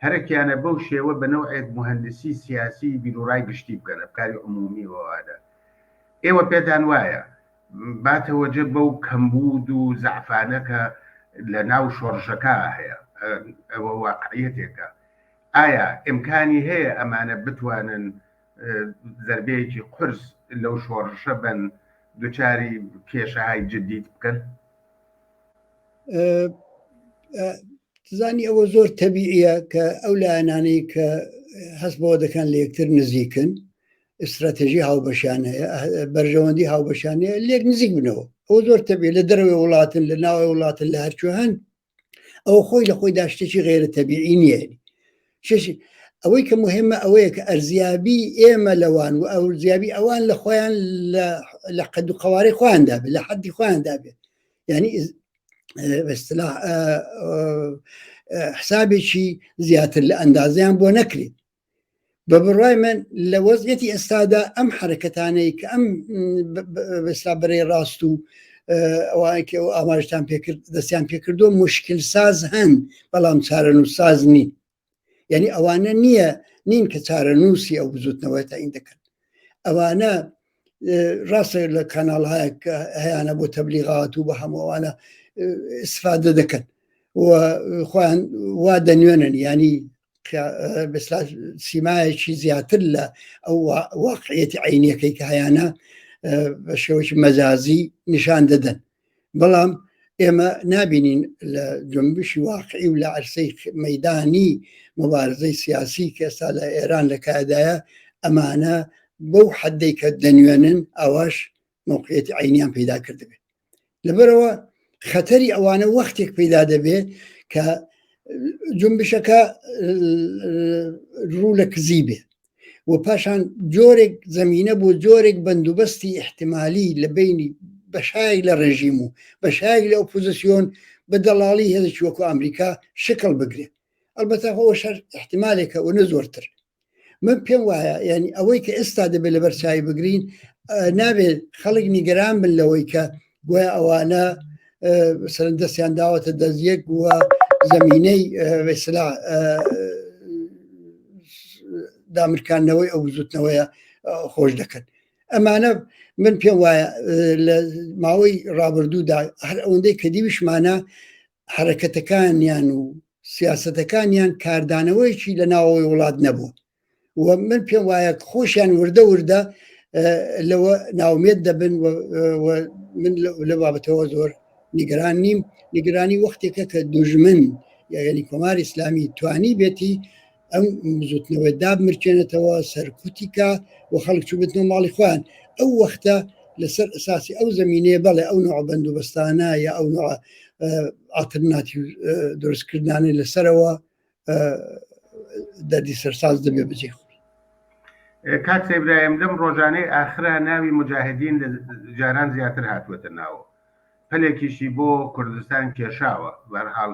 هەرێکیانە بەو شێوە بەنەوعێک مهندسی سیاسی بیرروڕای گشتی بکەن کاری عمومی ووادا ئێوە پێدان وایە باتەوەجە بەو کەمبود و زعفانەکە لە ناو شۆڕژەکە هەیە ئەوە واقعیەتێکە ئایا ئیمکانی هەیە ئەمانە بتوانن زەربەیەکی قرس لەو شۆڕشە بن دووچاری کێشەهای جدید بکەن؟ زانی ئەوە زۆر تەبیعیە کە ئەو لایەنانەی کە هەست بەوە دەکەن لە یەکتر نزیکن استراتێژی هاوبەشان هەیە بەرژەوەندی هاوبەشانەیە لێک نزیک بنەوە ئەوە زۆر تەبیع لە دەرەوەی وڵاتن لە ناوی وڵاتن لە هەرچوو هەن ئەوە خۆی لە خۆی داشتێکی غێرە تەبیعی نییە ئەوەی کە مهمە ئەوەیە کە ئەرزیابی ئێمە لەوان و ئەرزیابی ئەوان لە خۆیان لە قەد و قەوارەی خۆیاندا بێت لە حەدی خۆیاندا بێت یعنی بەاصطلاح حسابێکی زیاتر لە ئەندازیان بۆ نەکرێت بە بڕوای من لە وەزعیەتی ئێستادا ئەم حرەکەتانەی کە ئەم بەرەی ڕاست و ئەوانکە ئاماژتان پێکرد دەستیان پێکردو مشکل ساز هەن بەڵام چارەنووس ساز نین یعنی ئەوانە نین کە چارەنووسی ئەو بزوتنەوەی تاین دەکەن ئەوانە ڕاستە لە کاناڵهایە هەیەە بۆ تەبلیغات و بە هەمووانە استفادە دەکەن و خۆیان وا دەنوێنن ینی سیمایەکی زیاتر لە ئەو واقعیەتی عینیەکەی کە هەیەە بە شێوەی مەجازی نیشان دەدەن بەڵام ئێمە نابینین لە جنبشی واقعی و لە عەرسەی مەیدانی مبارزەی سیاسی کە ئێستا لە ئێران لە کادایە ئەمانە بەو حەدەی کە دەنوێنن ئەوەش موقعیەتی عینیان پیدا کردبێت لەبەرەوە خەتەری ئەوانە وەختێک پیدا دەبێت کە جنبشەکە ڕوو لە کزی بێ و پاشان جۆرێک زەمینە بۆ جۆرێک بەندوبەستی احتیمالی لە بینی بەشایك لە ڕێژیم و بەشایك لە ئۆپۆزیسیۆن بە دەڵاڵی هێزێکی وەکو ئەمریکا شکل بگرێت ئەلبەتە ئەوە شەر احتیمالێکە و نەزۆرتر من پێم وایە ینی ئەوەی کە ئێستا دەبێت لە بەرچاوی بگرین نابێت خەڵک نیگەران بن لەوەی کە گویا ئەوانە سەرەن دەستیان داوەتە دەستیەک وە زەمینەی وەسلا دامرکاندنەوەی ئەو بزوتنەوەیە خۆش دەکەن ئەمانە من پێم وایە لە ماوەی ڕابردوودا هەر ئەوەندەی کە دیویشمانە حرەکەتەکانیان و سیاسەتەکانیان کاردانەوەیکی لە ناوەوەی وڵات نەبوو و من پێم وایە خۆشیان وردە وردە لەوە ناومێت دەبن من لە بابەتەوە زۆر نیگەران نیم نیگەرانی وەختێکە کە دوژمن یعنی کۆماری ئیسلامی توانی بێتی ئەم زوتنەوەی دابمرکێنێتەوە سەرکوتیکە و خەڵک چوو بێتنەوە ماڵی خۆیان ئەو وەختە لەسەر ئەساسی ئەو زمینەیە بەڵێ ئەو نوع بەندوبەستانە یا ئەو نوع ئالتەرناتیڤ دروستکردانەی لەسەرەوە دەردی سەرساز دەبێ بەجێ کاک سەیبراهیم لەم ڕۆژانەی ئاخرا ناوی مجاهدین جاران زیاتر هاتووەتە ناوە پەلێکیشی بۆ کوردستان کێشاوە بەرحاڵ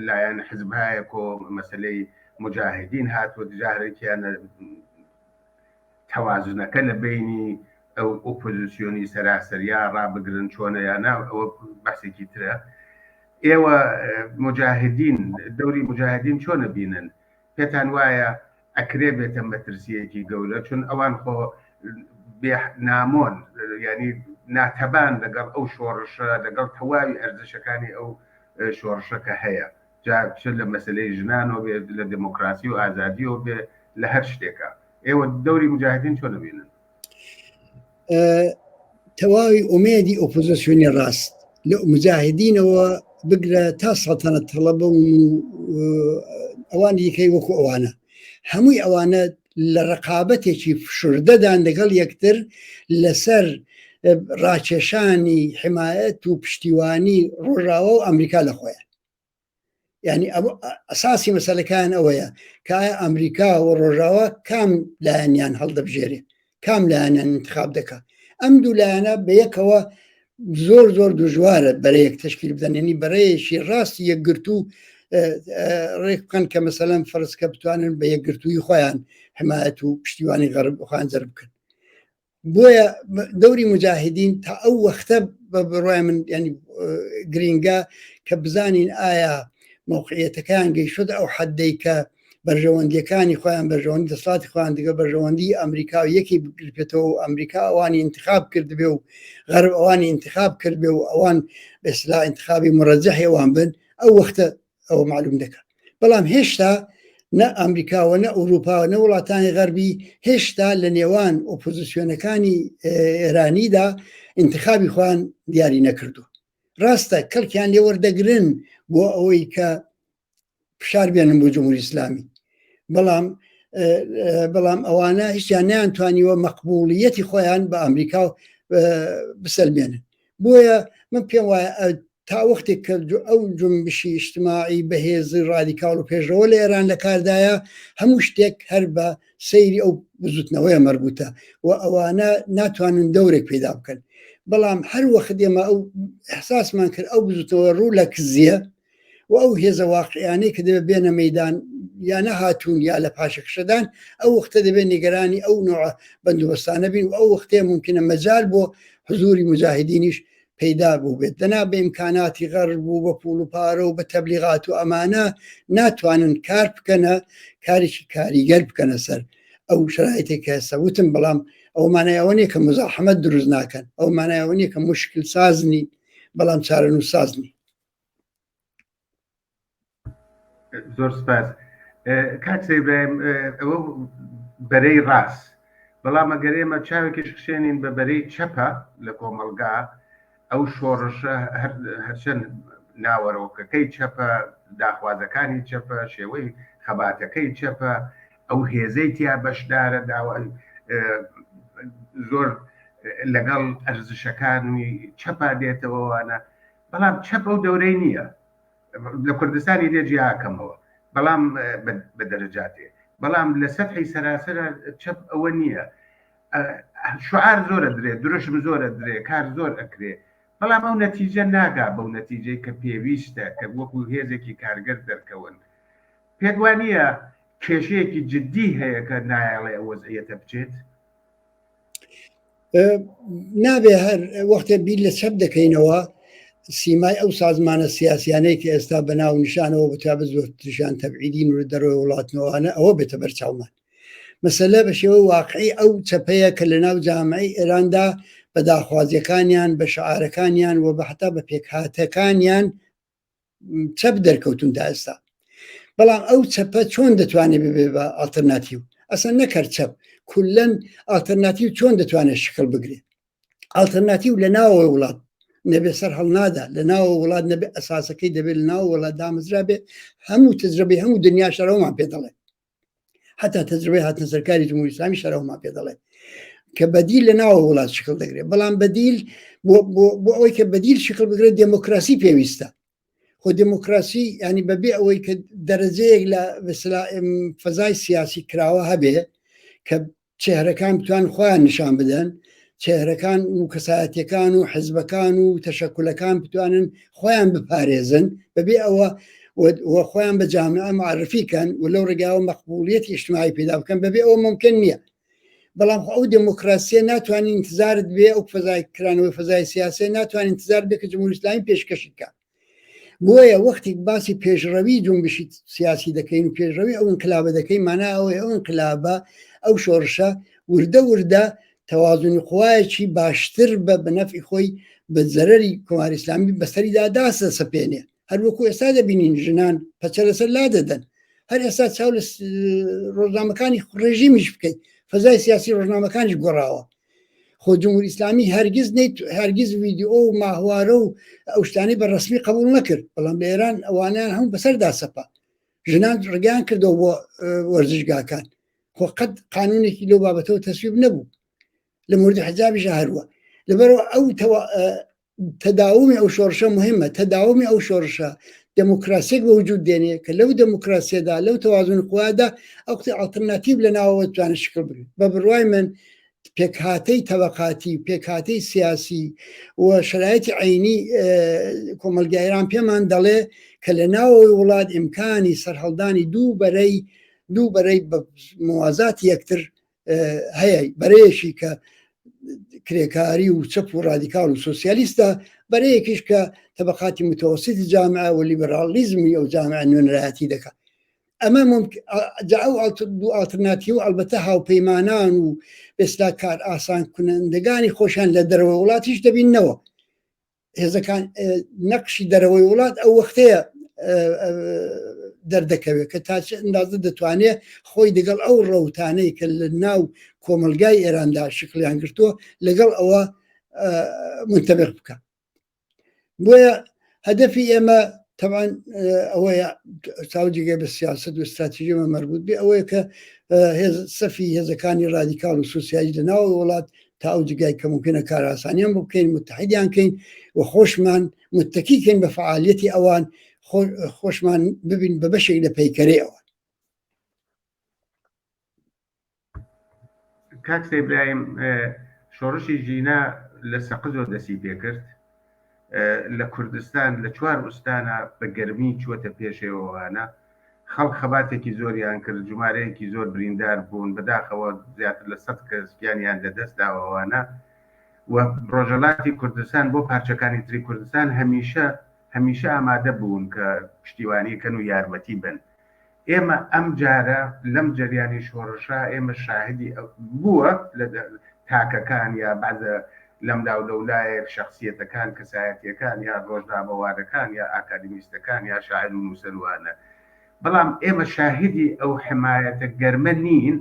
لایەن حزبایەک و مەسلەی مجاهدین هاتووە جارێکیانە تەوازنەکە لە بینی ئەو ئۆپۆزیسیۆنی سەراسەریا ڕابگرن چۆنە یانە ئەوە بەسێکی ترە ئێوە مجاهدین دەوری مجاهدین چۆنە بینن پێتان وایە ئەکرێ بێتە مەترسیەکی گەورە چون ئەوان خۆ نامۆن ینی ناتەبان لەگەڵ ئەو شۆڕشە لەگەڵ تەواوی ئەرزشەکانی ئەو شۆڕشەکە هەیە جا لە مەسلەی ژنانەوە بێ لە دموکراسی و ئازادیەوە بێ لە هەر شتێکە ئێوە دەوری مجاهدین چۆنە بینن تەواوی ئومێدی ئۆپۆزیسیۆنی ڕاست لە مجاهدینەوە بگرە تا سەڵتەنەت تەڵەبە و ئەوان دیکەی وەکو ئەوانە هەمووی ئەوانە لە ڕقابەتێکی فشردەدان لەگەڵ یەکتر لەسەر ڕاکێشانی حمایەت و پشتیوانی ڕۆژاوە و ئەمریکا لە خۆیان یعنی ئەساسی مەسەلەکان ئەوەیە کە ئەمریکا و ڕۆژاوە کام لایەنیان هەڵدەبژێرێ کام لایەنیان انتخاب دەکات ئەم دوو لایەنە بەیەکەوە زۆر زۆر دژوارە بەرەیەک تشکیل بدەنێنی بەڕێیەشی ڕاستی یەکگرت و ڕێک بکەن کە مەسەلەن فەرزکە بتوانن بە یەکگرتووی خۆیان حمایەت و پشتیوانی غەرب خۆیان جەرب بکەن بۆیە دەوری مجاهدین تا ئەو وەختە بە بڕای من ینی گرینگە کە بزانین ئایا موقعیتەکان گەیشتە ئەو حەدەی کە بەرژەوەندیەکانی خۆیان بەرژەوەندی دەسڵاتی خۆیان دیگە بەرژەوەندی ئەمریکا و یەکی بگرێتەوە و ئەمریکا ئەوانی انتخاب کردبێ و غەرب ئەوانی انتخاب کردبێ و ئەوان بەسلا انتخابی مڕەجەحی ئەوان بن ئەو وەختە ئەوە معلوم دەکات بەڵام هێشتا نە ئەمریکاوە نە ئەوروپاوە نە وڵاتانی غەربی هێشتا لە نێوان ئۆپۆزیسیۆنەکانی ئێرانیدا انتخابی خۆیان دیاری نەکردو ڕاستە کەڵکیان لێ وەردەگرن بۆ ئەوەی کە فشار بێنن بۆ جمهوری ئیسلامی بەڵام ئەوانە هیچیان نەیانتوانیوە مەقبوڵیەتی خۆیان بە ئەمریکا بسەلمێنن بۆیە من پێم وایە تا وەختێک کە ئەو جنبشی اجتماعی بەهێزی ڕادیکاڵ و پێشەوە لە ئێران لە کاردایە هەموو شتێک هەر بە سەیری ئەو بزوتنەوەیە مەربوتە و ئەوانە ناتوانن دەورێک پێدا بکەن بەڵام هەر وەخت ئێمە ئەو ئەحساسمان کرد ئەو بزوتنەوە ڕوو لە کزیە و ئەو هێزە واقعیانەی کە دەبێت بێنە مەیدان یا نەهاتوون یا لە پاشەکشەدان ئەو وەختە دەبێت نیگەرانی ئەو نوع بەندوبەستانە بین و ئەو وەختەیە ممکنە مەجال بۆ حضوری مجاهدینیش پەیدا بوو بێت دەنا بە ئیمکاناتی غەرب بوو بە پوڵ و پارە و بە تەبلیغات و ئەمانە ناتوانن کار بکەنە کارێکی کاریگەر بکەنە سەر ئەو شرایطێک هەستا وتم بەڵام ئەو مانایەوە نیە کە مزاحمەت دروست ناکەن ئەو مانایەوە نیە کە مشکل سازنی بەڵام چارەنووس سازنی زۆر سپاس کاک سەیبراهیم ئەوە بەرەی ڕاست بەڵام ئەگەر ئێمە چاوێکیش خشێنین بە بەرەی چەپە لە کۆمەڵگا ئەو شۆڕشە هەرچەند ناوەڕۆکەکەی چەپە داخوازەکانی چەپە شێوەی خەباتەکەی چەپە ئەو هێزەی تیا بەشدارە داوای زۆر لەگەڵ ئەرزشەکانی چەپا دێتەوەوانە بەڵام چەپ ئەو دەورەی نییە لە کوردستانی لێجی ئاکەمەوە بەڵام بە دەرەجاتێ بەڵام لە سەتحی سەراسەرە چەپ ئەوە نییە شعار زۆرە درێ درشم زۆرە درێ کار زۆر ئەکرێ بەڵام ئەو نەتیجە ناگا بەو نەتیجەی کە پێویستە کە وەکو هێزێکی کارگەر دەرکەون پێت وانییە کێشەیەکی جددی هەیە کە نایڵێ وەزعیەتە بچێت نابێ هەر وەختە بیر لە چەپ دەکەینەوە سیمای ئەو سازمانە سیاسیانەی کە ئێستا بەناو نیشانەوە بتا بە زۆر تشان تەبعیدین و دەرەوەی وڵاتنەوەوانە ئەوە بێتە بەرچاومان مەسەلە بە شێوە واقعی ئەو چەپەیە کە لە ناو جامعەی ئێراندا بە داخوازیەکانیان بە شعارەکانیان و بە حتا بە پێکهاتەکانیان چەپ دەرکەوتوندا ئێستا بەڵام ئەو چەپە چۆن دەتوانێت ببێ بە ئالتەرناتیو ئەسەن نەکرد چەپ کولەن ئالتەرناتیو چۆن دەتوانێت شکل بگرێت ئالتەرناتیو لە ناوەوەی وڵات نەبێ سەر هەڵنادا لە ناوە وڵات نەبێ ئەساسەکەی دەبێت لە ناو وڵات دامەزرا بێ هەموو تجربەی هەموو دنیا شەرەوەمان پێ دەڵێ حتا تەجربەی هاتنە سەرکاری جمهوری ئیسلامی شەرەوەمان پێ دەڵێ کە بەدیل لە ناوە وڵات شکل دەگرێت بەڵام بەدیل بۆ ئەوەی کە بەدیل شکل بگرێت دموکراسی پێویستە خۆ دموکراسی ینی بەبێ ئەوەی کە دەرەجەیەک لە فەزای سیاسی کراوە هەبێ کە چێهرەکان بتوان خۆیان نیشان بدەن چێهرەکان و کەسایەتیەکان و حزبەکان و تەشەکولەکان بتوانن خۆیان بپارێزن بەبێ ئەوە خۆیان بە جامعە معرفیکەن و لەو ڕێگاوە مەقبوڵیەتی ئیجتیماعی پیدا بکەن بەبێ ئەوە ممکن نییە بەڵام ئەو دموکراسیە ناتوانین انتظارت بێ ئەو فەزای کرانەوەی فەزای سیاسی ناتوانین انتظار بێ کە جمهوری ئیسلامی پێشکەشی بکات بۆیە وەختێک باسی پێشڕەوی جنبشی سیاسی دەکەین و پێشڕەوی ئەو انقلابە دەکەین مانای ئەوەیە ئەو انقلابە ئەو شۆڕشە وردە وردە تەوازنی قوایەکی باشتر بە بەنەفعی خۆی بە زەرەری کۆماری ئیسلامی بەسەریدا داسە سەپێنێ هەر وەکو ئێستا دەبینین ژنان پەچە لەسەر لا دەدەن هەر ئێستا چاو لە ڕۆژنامەکانی ڕێژیمیش بکەیت فەزای سیاسی ڕۆژنامەکانیش گۆڕاوە خۆ جمهوری ئیسلامی هەرگیز ویدیۆ و ماهوارە و ئەو شتانەی بە ڕسمی قبول نەکرد بەڵام لە ئێران ئەوانیان هەموو بەسەردا سەپا ژنان ڕگەیان کردەوە بۆ وەرزشگاکان خۆ قەت قانونێکی لەو بابەتەوە تەسویب نەبوو لە مورد حجابیش هەروە لەبەرەوە ئەو تەداومی ئەو شۆڕشە مهمە تەداومی ئەو شۆڕشە دموکراسیێک بە وجود دێنێ کە لەو دموکراسیەدا لەو تەوازن قوادا ئەو ئالتەرناتیڤ لە ناوەوە توانێت شکل بگرێت بە بڕوای من پێکهاتەی تەبەقاتی پێکهاتەی سیاسی و شرایەتی عینی کۆمەلگای ئێران پێمان دەڵێ کە لە ناوەوەی وڵات ئیمکانی سەرهەڵدانی دوو بەرەی بە موازاتی یەکتر هەیە بەرەیەکی کە کرێکاری و چەپ و ڕادیکال و سۆسیالیستە بەرەیەکیش کە تەبەقاتی متەوەسیتی جامعە و لیبرالیزمی ئەو جامعە نوێنەرایەتی دەکات ئەمە ئەو دوو ئالتەرناتیڤ ئەلبەتە هاوپەیمانان و بێسلا کار ئاسان کنندگانی خۆشیان لە دەرەوەی وڵاتیش دەبینەوە هێزەکان نەقشی دەرەوەی وڵات ئەو وەختەیە دەردەکەوێت کە تا ئەندازە دەتوانێت خۆی لەگەڵ ئەو ڕەوتانەی کە لە ناو کۆمەلگای ئێراندا شکلیان گرتووە لەگەڵ ئەوە منتەبق بکە بۆیە هەدەفی ئێمە طبعا ئەوەیە چاوجێگە بە سیاست و استراتیژیمە مەربوط بێ ئەوەیە کە سەفی هێزەکانی ڕادیکال و سوسیالی لە ناو وڵات تا ئەو جگای کە ممکنە کار ئاسانیان بۆ بکەین متحیدیان کەین و خۆشمان متتەکیکەین بە فعالیەتی ئەوان خۆشمان ببین بە بەشێک لە پەیکەرەی ئەوان کاک سەیبراهیم شۆڕشی ژینە لە سەقزۆ دەسی پێکرد لە کوردستان لە 4 ئوستانە بە گەرمی چوەتە پێشێوەوانە خەڵک خەباتێکی زۆریان کرد ژمارەیەکی زۆر بریندار بوون بەداخەوە زیاتر لە 100 کەس گیانیان لەدەست داوەوانە و ڕۆژەڵاتی کوردستان بۆ پارچەکانی تری کوردستان هەمیشە ئامادە بوون کە پشتیوانیکەن و یارمەتی بن ئێمە ئەم جارە لەم جەریانی شۆڕشە ئێمە شاهدی بووە لە تاکەکان یا بەعزە لەم داودەولایە شخصیەتەکان کەسایەتیەکان یا ڕۆژنامەوارەکان یا ئاکادمیستەکان یا شاعر و نووسەروانە بەڵام ئێمە شاهدی ئەو حمایەتە گەرمە نین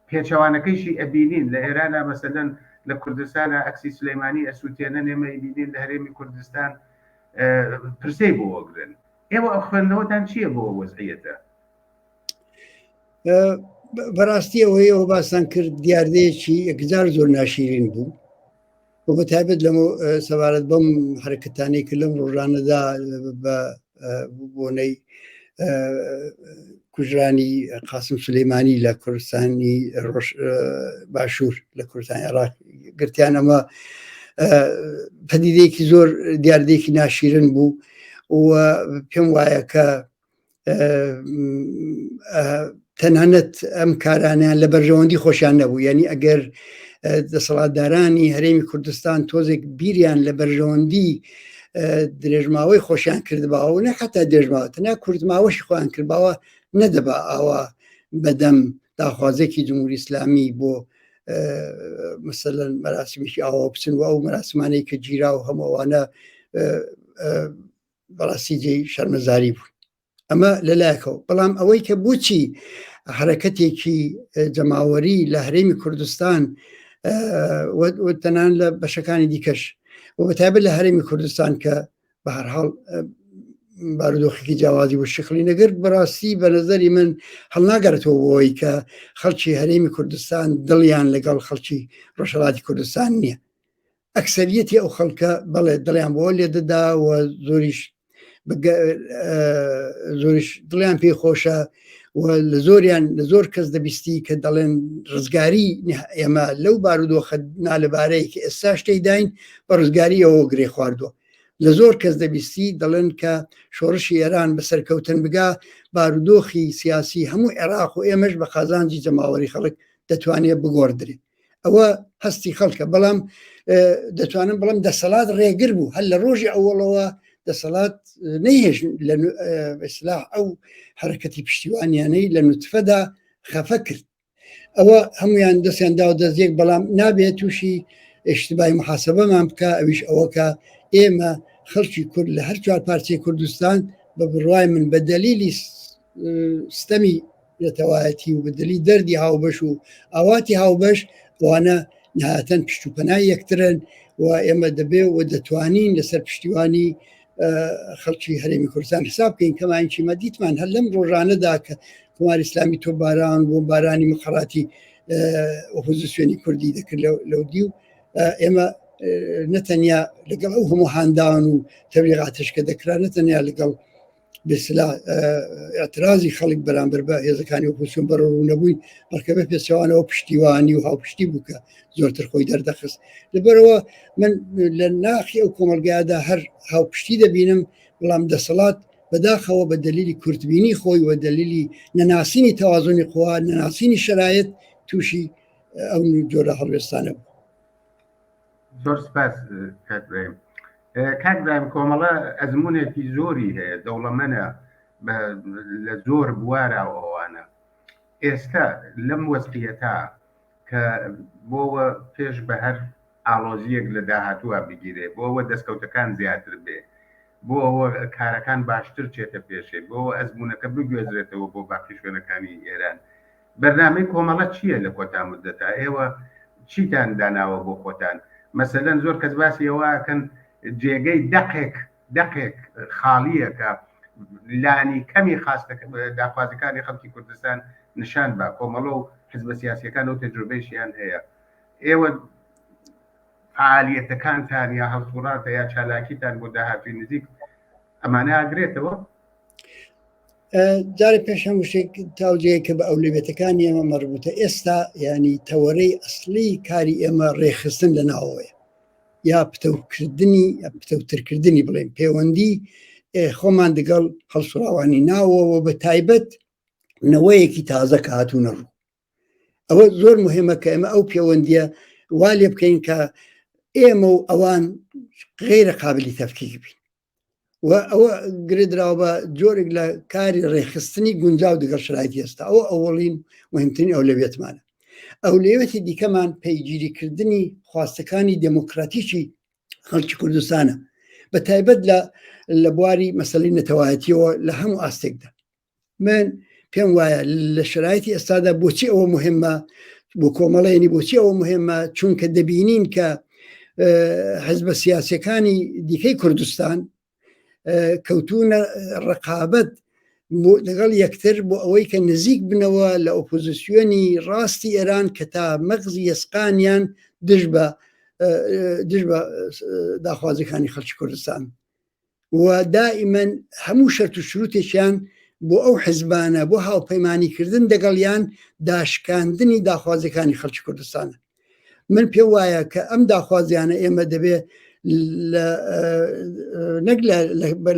پێچەوانەکەیشی ئەبینین لە ئێرانە مەسەلەن لە کوردستانە ئەکسی سلەیمانی ئەسووتێنە نێمە ئەبینین لە هەرێمی کوردستان پرسەی بۆ وەگرن ئێوە ئەو خوێندنەوەتان چییە بۆ وەزعیەتە بەڕاستی ئەوەی ئەوە باسان کرد دیاردەیەکی یەکجار زۆر ناشیرین بوو و بە تایبەت لەمە سەبارەت بەم حرەکەتانەی کە لەم ڕۆژانەدا بە بۆنەی کوژرانی قاسم سلەیمانی لە کوردستانی باشوور لە کوردستانی عێراق گرتیان ئەمە پەدیدەیەکی زۆر دیاردەیەکی ناشیرن بوو و پێم وایە کە تەنانەت ئەم کارانیان لە بەرژەوەندی خۆشیان نەبوو یعنی ئەگەر دەسەڵاتدارانی هەرێمی کوردستان تۆزێک بیریان لە بەرژەوەندی درێژماوەی خۆشیان کردباوە نە حتا درێژماوە تەنیا کوردماوەشی خۆیان کردباوە نەدەبا ئاوا بەدەم داخوازێکی جمهوری ئیسلامی بۆ مەسەلەن مەراسمیشی ئاوا بچن و ئەو مەراسمانەی کە گیرا و هەمووانە بەڕاستی جێی شەرمەزاری بوو ئەمە لەلایەکەوە بەڵام ئەوەی کە بۆچی حرەکەتێکی جەماوەری لە هەرێمی کوردستان تەنان لە بەشەکانی دیکەش و بەتایبەت لە هەرێمی کوردستان کە بە هەر حاڵ بارودۆخێکی جیاوازی بۆ شکلی نەگرت بەڕاستی بە نەزەری من هەڵناگەرێتەوە بۆی کە خەڵکی هەرێمی کوردستان دڵیان لەگەڵ خەڵکی ڕۆژهەڵاتی کوردستان نییە. ئەکسەریەتی ئەو خەڵکە بەڵێ دڵیان بۆ لێ دەدا و زۆریش دڵیان پێی خۆشە و لە زۆر کەس دەبیستی کە دەڵێن ڕزگاری ئێمە لەو بارودۆخە نالەبارەیە کە ئێستا شتەی داین بە ڕزگاری ئەوە گرێ خواردووە. لە زۆر کەس دەبیستی دەڵێن کە شۆڕشی ئێران بەسەرکەوتن بگا بارودۆخی سیاسی هەموو عێراق و ئێمەش بە قازانجی جەماوەری خەڵک دەتوانێت بگۆڕدرێت. ئەوە هەستی خەڵکە بەڵام دەتوانم بەڵام دەسەڵات ڕێگر بوو هەر لە ڕۆژی ئەوڵەوە دەسەڵات نەیهێش لە ئیسلاح ئەو حرەکەتی پشتیوانیانەی لە نوتفەدا خەفە کرد. ئەوە هەمویان دەستیان دا و دەستێک بەڵام نابێت تووشی ئیشتیبای محاسبەمان بکە ئەویش ئەوەکە ئێمە خەڵکی کورد لە هەر چوار پارچەی کوردستان بە بڕوای من بە دەلیلی ستەمی لەتەوایەتی و بەدەلی دەردی هاوبەش و ئاواتی هاوبەش ئەوانە نهاتەن پشت و پەنای یەکترن و ئێمە دەبێ و دەتوانین لەسەر پشتیوانی خەڵکی هەرێمی کوردستان حساب بکەین کەمانچی مەدیتمان هەر لەم ڕۆژانەدا کە کۆماری ئیسلامی تۆباران بۆ بارانی مخەڕاتی ئۆپۆزیسیۆنی کوردی دەکرد لەو دی و ئێمە نەتەنیا لەگەڵ ئەو هەموو هاندان و تەبلیغاتش کە دەکرا نەتەنیا لەگەڵ بسلا اعترازی خەڵک بەرامبەر بە هێزەکانی ئۆپۆزیسیۆن بەڕۆ نەبووین بەڵکە بە پێچەوانەوە پشتیوانی و هاوپشتی بوو کە زۆرتر خۆی دەردەخست. لەبەرەوە من لە ناخی ئەو کۆمەلگایدا هەر هاوپشتی دەبینم بەڵام دەسەڵات بەداخەوە بە دلیلی کورتبینی خۆی و دلیلی نەناسینی تەوازۆنی قوا نەناسینی شرایط تووشی ئەو جۆرە هەڵوێستانە بوو. زۆر سپاس کاکبرایم کۆمەڵە ئەزمونێکی زۆری هەیە دەوڵەمەنە لە زۆر بوارە ئەوانە ئێستا لەم وەزعیەتە کە بۆوە پێش بە هەر ئاڵۆزیەک لە داهاتووە بگیرێ بۆەوە دەستکەوتەکان زیاتر بێ بۆ ئەوە کارەکان باشتر چێتە پێشێ بۆەوە ئەزمونونەکە بگوێزرێتەوە بۆ باقی شوێنەکانی ئێران. بەرنامەی کۆمەڵە چییە لە کۆتا مدەتا ئێوە چیتان داناوە بۆ خۆتان؟ مەسەلەن زۆر کەس باسی ئەوەکەن جێگەی دەقێک خاڵیە کە لانی کەمی داخوازەکانی خەڵکی کوردستان نیشان بە کۆمەڵە و حزبە سیاسیەکان و تەجروبەیشیان هەیە. ئێوە فعالیەتەکانتان یا هەڵسوڕاتە یا چالاکیتان بۆ داهاتووی نزیک ئەمانە ئاگرێتەوە؟ جارێ پێش هەموو شتێک تاوجەیە کە بە ئەولوێتەکانی ئێمە مەربوطە ئێستا ینی تەوەرەی ئەسلی کاری ئێمە ڕێخستن لە ناوەیە یا پتەوکردنی پتەوترکردنی بڵێن پەیوەندی خۆمان دەگەڵ هەڵسوڕاوانی ناوەوە بە تایبەت نەوەیەکی تازە کە هاتوونە ڕوو. ئەوە زۆر مهمە کە ئێمە ئەو پەیوەندیە وا لێ بکەین کە ئێمە و ئەوان غیرە قابلی تەفکیک بین و ئەوە گرێدراوە بە جۆرێک لە کاری ڕێخستنی گونجاو دەگەڵ شرایطی ئێستا ئەوە ئەوڵین مهمترین ئەولوێتمانە. ئەولوێتی دیکەمان پەیگیریکردنی خواستەکانی دموکراتیکی خەڵکی کوردستانە بە تایبەت لە بواری مەسەلەی نەتەوایەتیەوە لە هەموو ئاستێکدا. من پێم وایە لە شرایطی ئێستادا بۆچی ئەوە مهمە بۆ کۆمەڵێنی بۆچی ئەوە مهمە چونکە دەبینین کە حزبە سیاسیەکانی دیکەی کوردستان کەوتونە ڕقابەت لەگەڵ یەکتر بۆ ئەوەی کە نزیک بنەوە لە ئۆپۆزیسیۆنی ڕاستی ئێران کە تا مەغزی ئێسقانیان دژ بە داخوازەکانی خەڵکی کوردستان و دائیمەن هەموو شەرت و شروتێکیان بۆ ئەو حزبانە بۆ هاوپەیمانیکردن دەگەڵیان داشکاندنی داخوازەکانی خەڵکی کوردستانە. من پێم وایە کە ئەم داخوازیانە ئێمە دەبێ نەک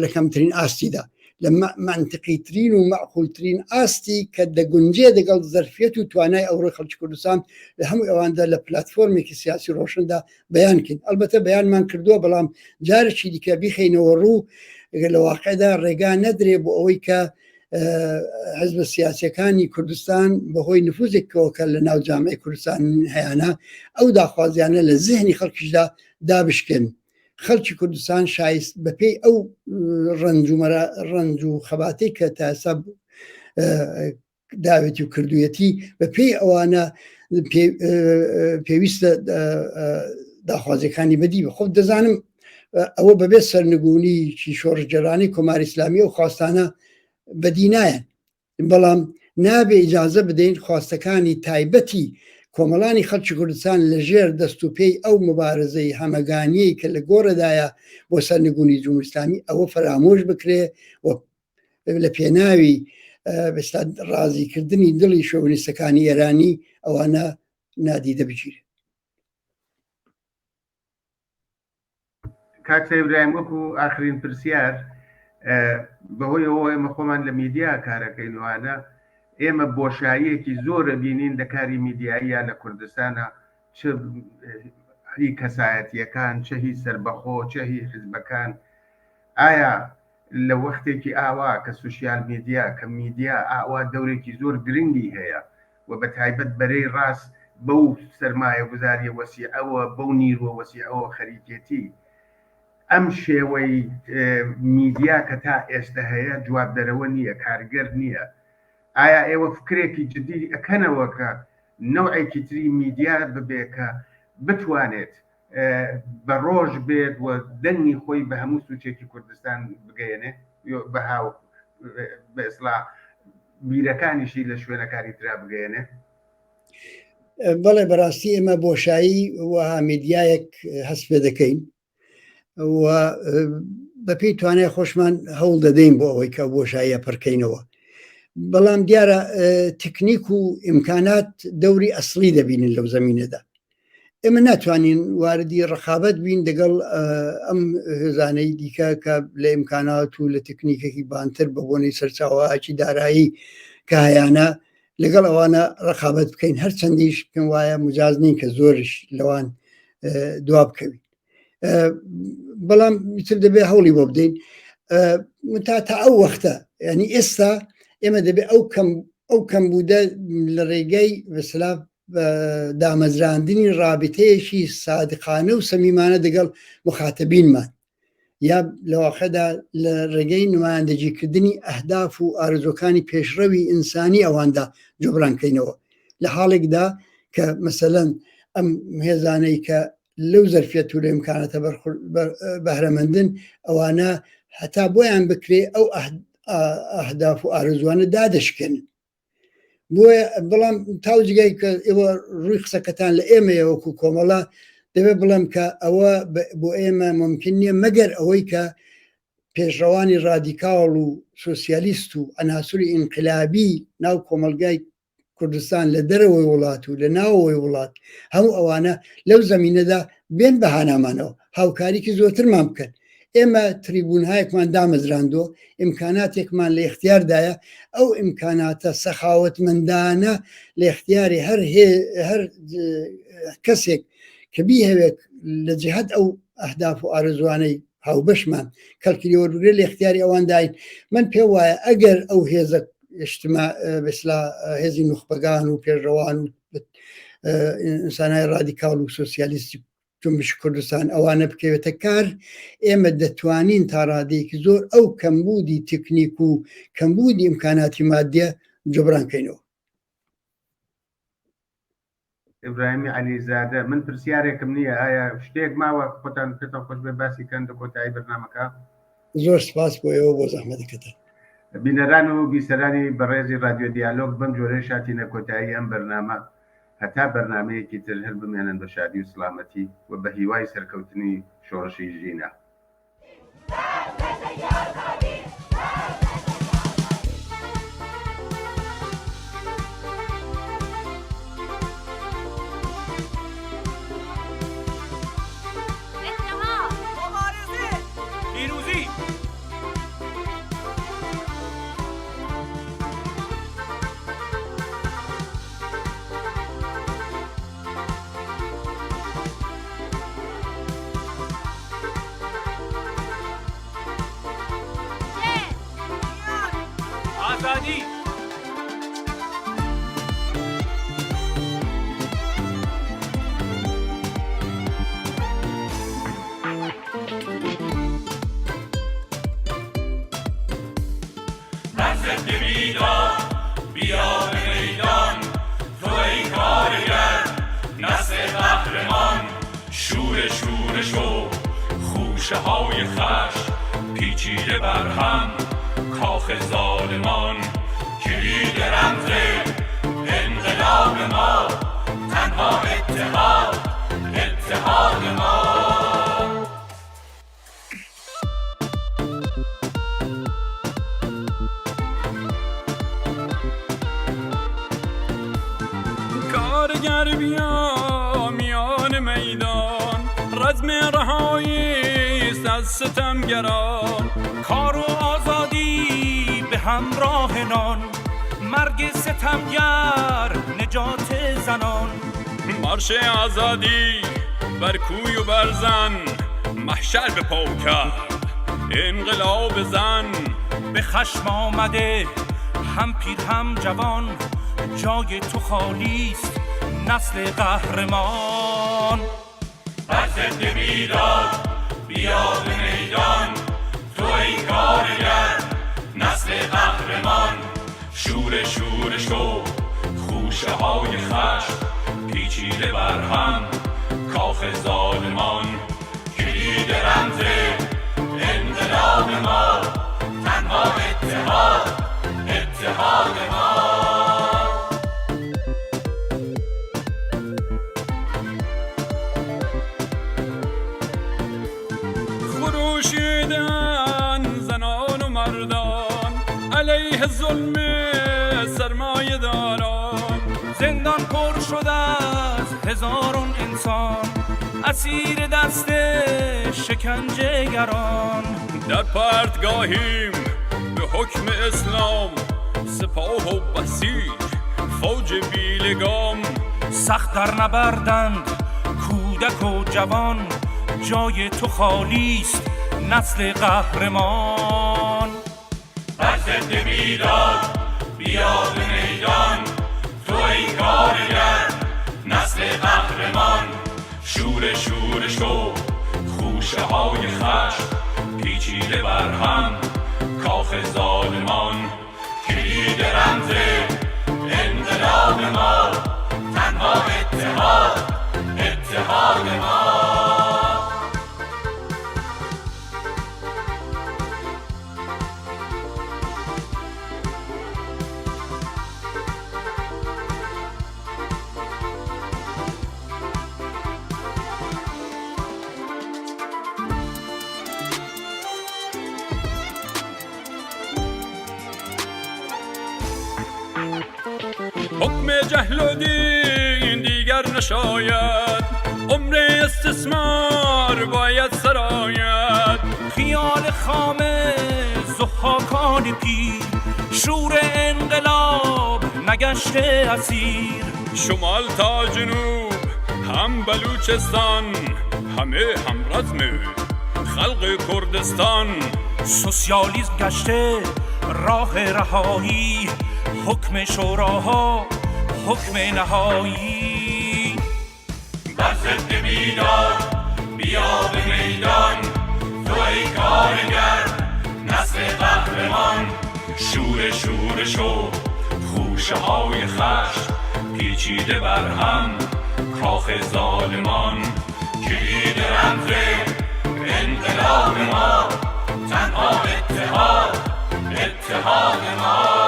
لە کەمترین ئاستیدا لە منطقیترین و معقولترین ئاستی کە دەگونجێ دەگەڵ زەرفێت و توانای ئەوڕۆی خەڵکی کوردستان لە هەموو ئەواندا لە پلاتفۆرمێکی سیاسی ڕۆشندا بەیانکەین. ئەلبەتە بەیانمان کردووە بەڵام جارێکی دیکە بیخینەوە ڕوو لە واقعدا ڕێگا نەدرێ بۆ ئەوەی کە حزبە سیاسیەکانی کوردستان بەهۆی نفوذێکەوەکە لە ناو جامعەی کوردستان هەیەە ئەو داخوازیانە لە زیهنی خەڵکیشدا دابشکن. خەڵکی کوردستان شایست بەپێی ئەو ڕنج و خەباتەی کە تاسە داوێتی و کردوویەتی بەپێی ئەوانە پێویستە داخوازیەکانی بەدی بە خۆ دەزانم ئەوە بەبێ سەرنگونی شۆڕژگەرانی کۆماری ئیسلامی و خواستانە بەدینایەن، بەڵام نابێ ئیجازە بدەین خواستەکانی تایبەتی کۆمەڵانی خەڵکی کوردستان لەژێر دەست و پێی ئەو مبارزەی هەمەگانیی کە لە گۆڕەدایە بۆ سەرنگونی جمهوری ئیسلامی ئەوە فرامۆش بکرێ و لە پێناوی ڕازیکردنی دڵی شۆڤینیستەکانی ئێرانی ئەوانە نادیدە بگیرێت. کاک ئیبراهیم وەکو ئاخرین پرسیار بەهۆی ئەوە ئێمە خۆمان لە میدیا کارەکەینوانە ئێمە بۆشاییەکی زۆرە بینین لە کاری میدیاییە لە کوردستانە، چ هی کەسایەتیەکان، چه هی سەربەخۆ، چه هی حزبەکان. ئایا لە وەختێکی ئاوا کە سوشیال میدیا کە میدیا ئاوا دەورێکی زۆر گرنگی هەیە و بە تایبەت بەرەی ڕاست بەو سەرمایە گوزاریە وەسیعەوە بەو نیروە وەسیعەوە خەریکێتی، ئەم شێوەی میدیا کە تا ئێستا هەیە جوابدەرەوە نییە، کارگەر نییە. ئایا ئێوە فکرێکی جدی ئەکەنەوە کە نەوعێکی تری میدیا ببێ کە بتوانێت بە ڕۆژ بێت و دەنگی خۆی بە هەموو سوچێکی کوردستان بگەێنێ بە هاو بە ئیسڵاح بیرەکانیشی لە شوێنەکانی ترا بگەێنێ؟ بەڵێ بەڕاستی ئێمە بۆشایی وها میدیایەک هەست پێ دەکەین و بەپێی توانای خۆشمان هەوڵ دەدەین بۆ ئەوەی کە بۆشاییە پڕکەینەوە، بەڵام دیارە تکنیک و ئیمکانات دەوری ئەسڵی دەبینن لەو زەمینەدا. ئێمە ناتوانین واردی ڕەخابەت بین لەگەڵ ئەم هێزانەی دیکە کە لە ئیمکانات و لە تکنیکێکی بانتر بە بۆنەی سەرچاوەکی دارایی کە هەیەە لەگەڵ ئەوانە ڕەخابەت بکەین، هەرچەندیش پێم وایە مجاز نین کە زۆرش لەوان دوا بکەوین، بەڵام میتر دەبێ هەوڵی بۆ بدەین تا ئەو وەختە، ینی ئێستا ئێمە دەبێت ئەو کەمبوودە لە ڕێگەی بەسلاف دامەزراندنی ڕابطەیەکی سادقانە و سەمیمانە دەگەڵ مخاتەبینمان یا لەواقعدا لە ڕێگەی نمایندەجیکردنی ئەهداف و ئارزوەکانی پێشڕەوی ئینسانی ئەواندا جۆبرانکەینەوە لە حاڵێکدا کە مەسەلەن ئەم هێزانەی کە لەو زەرفێت و لە ئیمکاناتە بەهرەمەندن ئەوانە هەتا بۆیان بکرێ ئەو ئەهداف و ئارزوانە دادەشکێنن. بۆیە بەڵام تاوجگای کە ئێوە ڕووی قسەکەتان لە ئێمە وەکو کۆمەڵە دەبێت بڵم کە ئەوە بۆ ئێمە ممکن نییە مەگەر ئەوەی کە پێشڕەوانی ڕادیکاڵ و سۆسیالیست و ئەناسوری ئینقلابی ناو کۆمەلگای کوردستان لە دەرەوەی وڵات و لە ناوەوەی وڵات هەموو ئەوانە لەو زەمینەدا بێن بەهانامانەوە هاوکاریکی زۆرترمان بکەن. ئێمە تریبونهایەکمان دامەزراندۆ، ئیمکاناتێکمان لە اختیاردایە، ئەو ئیمکاناتە سەخاوەتمەندانە لە اختیاری هەر کەسێک کە بیهەوێت لە جهت ئەو ئەهداف و ئارزوانەی هاوبەشمان کەلکیلۆرگرێ لە اختیاری ئەوان داین. من پێ وایە ئەگەر ئەو هێزە بەسلا هێزی نوخبەگان و پێشڕەوان و ئینسانای ڕادیکاڵ و سۆسیالیستی جنبش کوردستان ئەوانە بکەوێتە کار، ئێمە دەتوانین تا ڕادەیەکی زۆر ئەو کەمبوودی تکنیک و کەمبوودی ئیمکاناتی مادیە جبرانکەینەوە. ئیبراهیمی عەلیزادە، من پرسیارێکم نییە، ئایا شتێک ماوە خۆتان پێتان خۆش بێ باسی کەن لە کۆتایی بەرنامەکە؟ زۆر سپاس بۆ ئێوە بۆ زەحمەتەکەتان. بینەران و بیسەرانی بەڕێزی رادیۆ دیالۆگ بەم جۆرەی شاتینە کۆتایی ئەم بەرنامە هەتا بەرنامەیەکی تر هەر بمێنن بە شادی و سلامەتی و بە هیوای سەرکەوتنی شۆڕشی ژینە. خوشه های خشم پیچیده بر هم، کاخ ظالمان کلید رمز انقلاب ما، تنها اتحاد ما. کارگر بیا میان میدان، رزم رهایی است از ستمگران. کار و آزادی به همراه نان، مرگ ستمگر نجات زنان. مارش آزادی بر کوی و بر زن، محشر به پا کرد انقلاب زن. به خشم آمده هم پیر هم جوان، جای تو خالیست نسل قهرمان. بر ضد بیداد بیا به میدان، تو ای کارگر نسل قهرمان. شور شو خوشه های خشم پیچیده بر هم، کاخ ظالمان کلید رمز انقلاب ما، تنها اتحاد ما. خروشیدن زنان و مردان علیه ظلم سرمایه داران. زندان پر شده از هزاران انسان، اسیر دست شکنجه گران. در پرتگاهیم به حکم اسلام، سپاه و بسیج فوج بیلگام. سخت در نبردند کودک و جوان، جای تو خالیست نسل قهرمان. بر ضد بیداد بیا به میدان، تو ای کارگر نسل قهرمان. شور شو خوشه های خشم پیچیده بر هم، کاخ ظالمان کلید رمز انقلاب ما، تنها اتحاد ما. حکم جهل و دین دیگر نشاید، عمر استثمار باید سراید. خیال خامه ضحاکان پیر، شور انقلاب نگشته اسیر. شمال تا جنوب هم بلوچستان، همه هم رزم خلق کردستان. سوسیالیسم گشته راه رهایی، حکم شوراها حکم نهایی. بر ضد بیداد بیا به میدان، تو ای کارگر نسل قهرمان. شور شو خوشه های خشم پیچیده بر هم، کاخ ظالمان کلید رمز انقلاب ما، تنها اتحاد ما.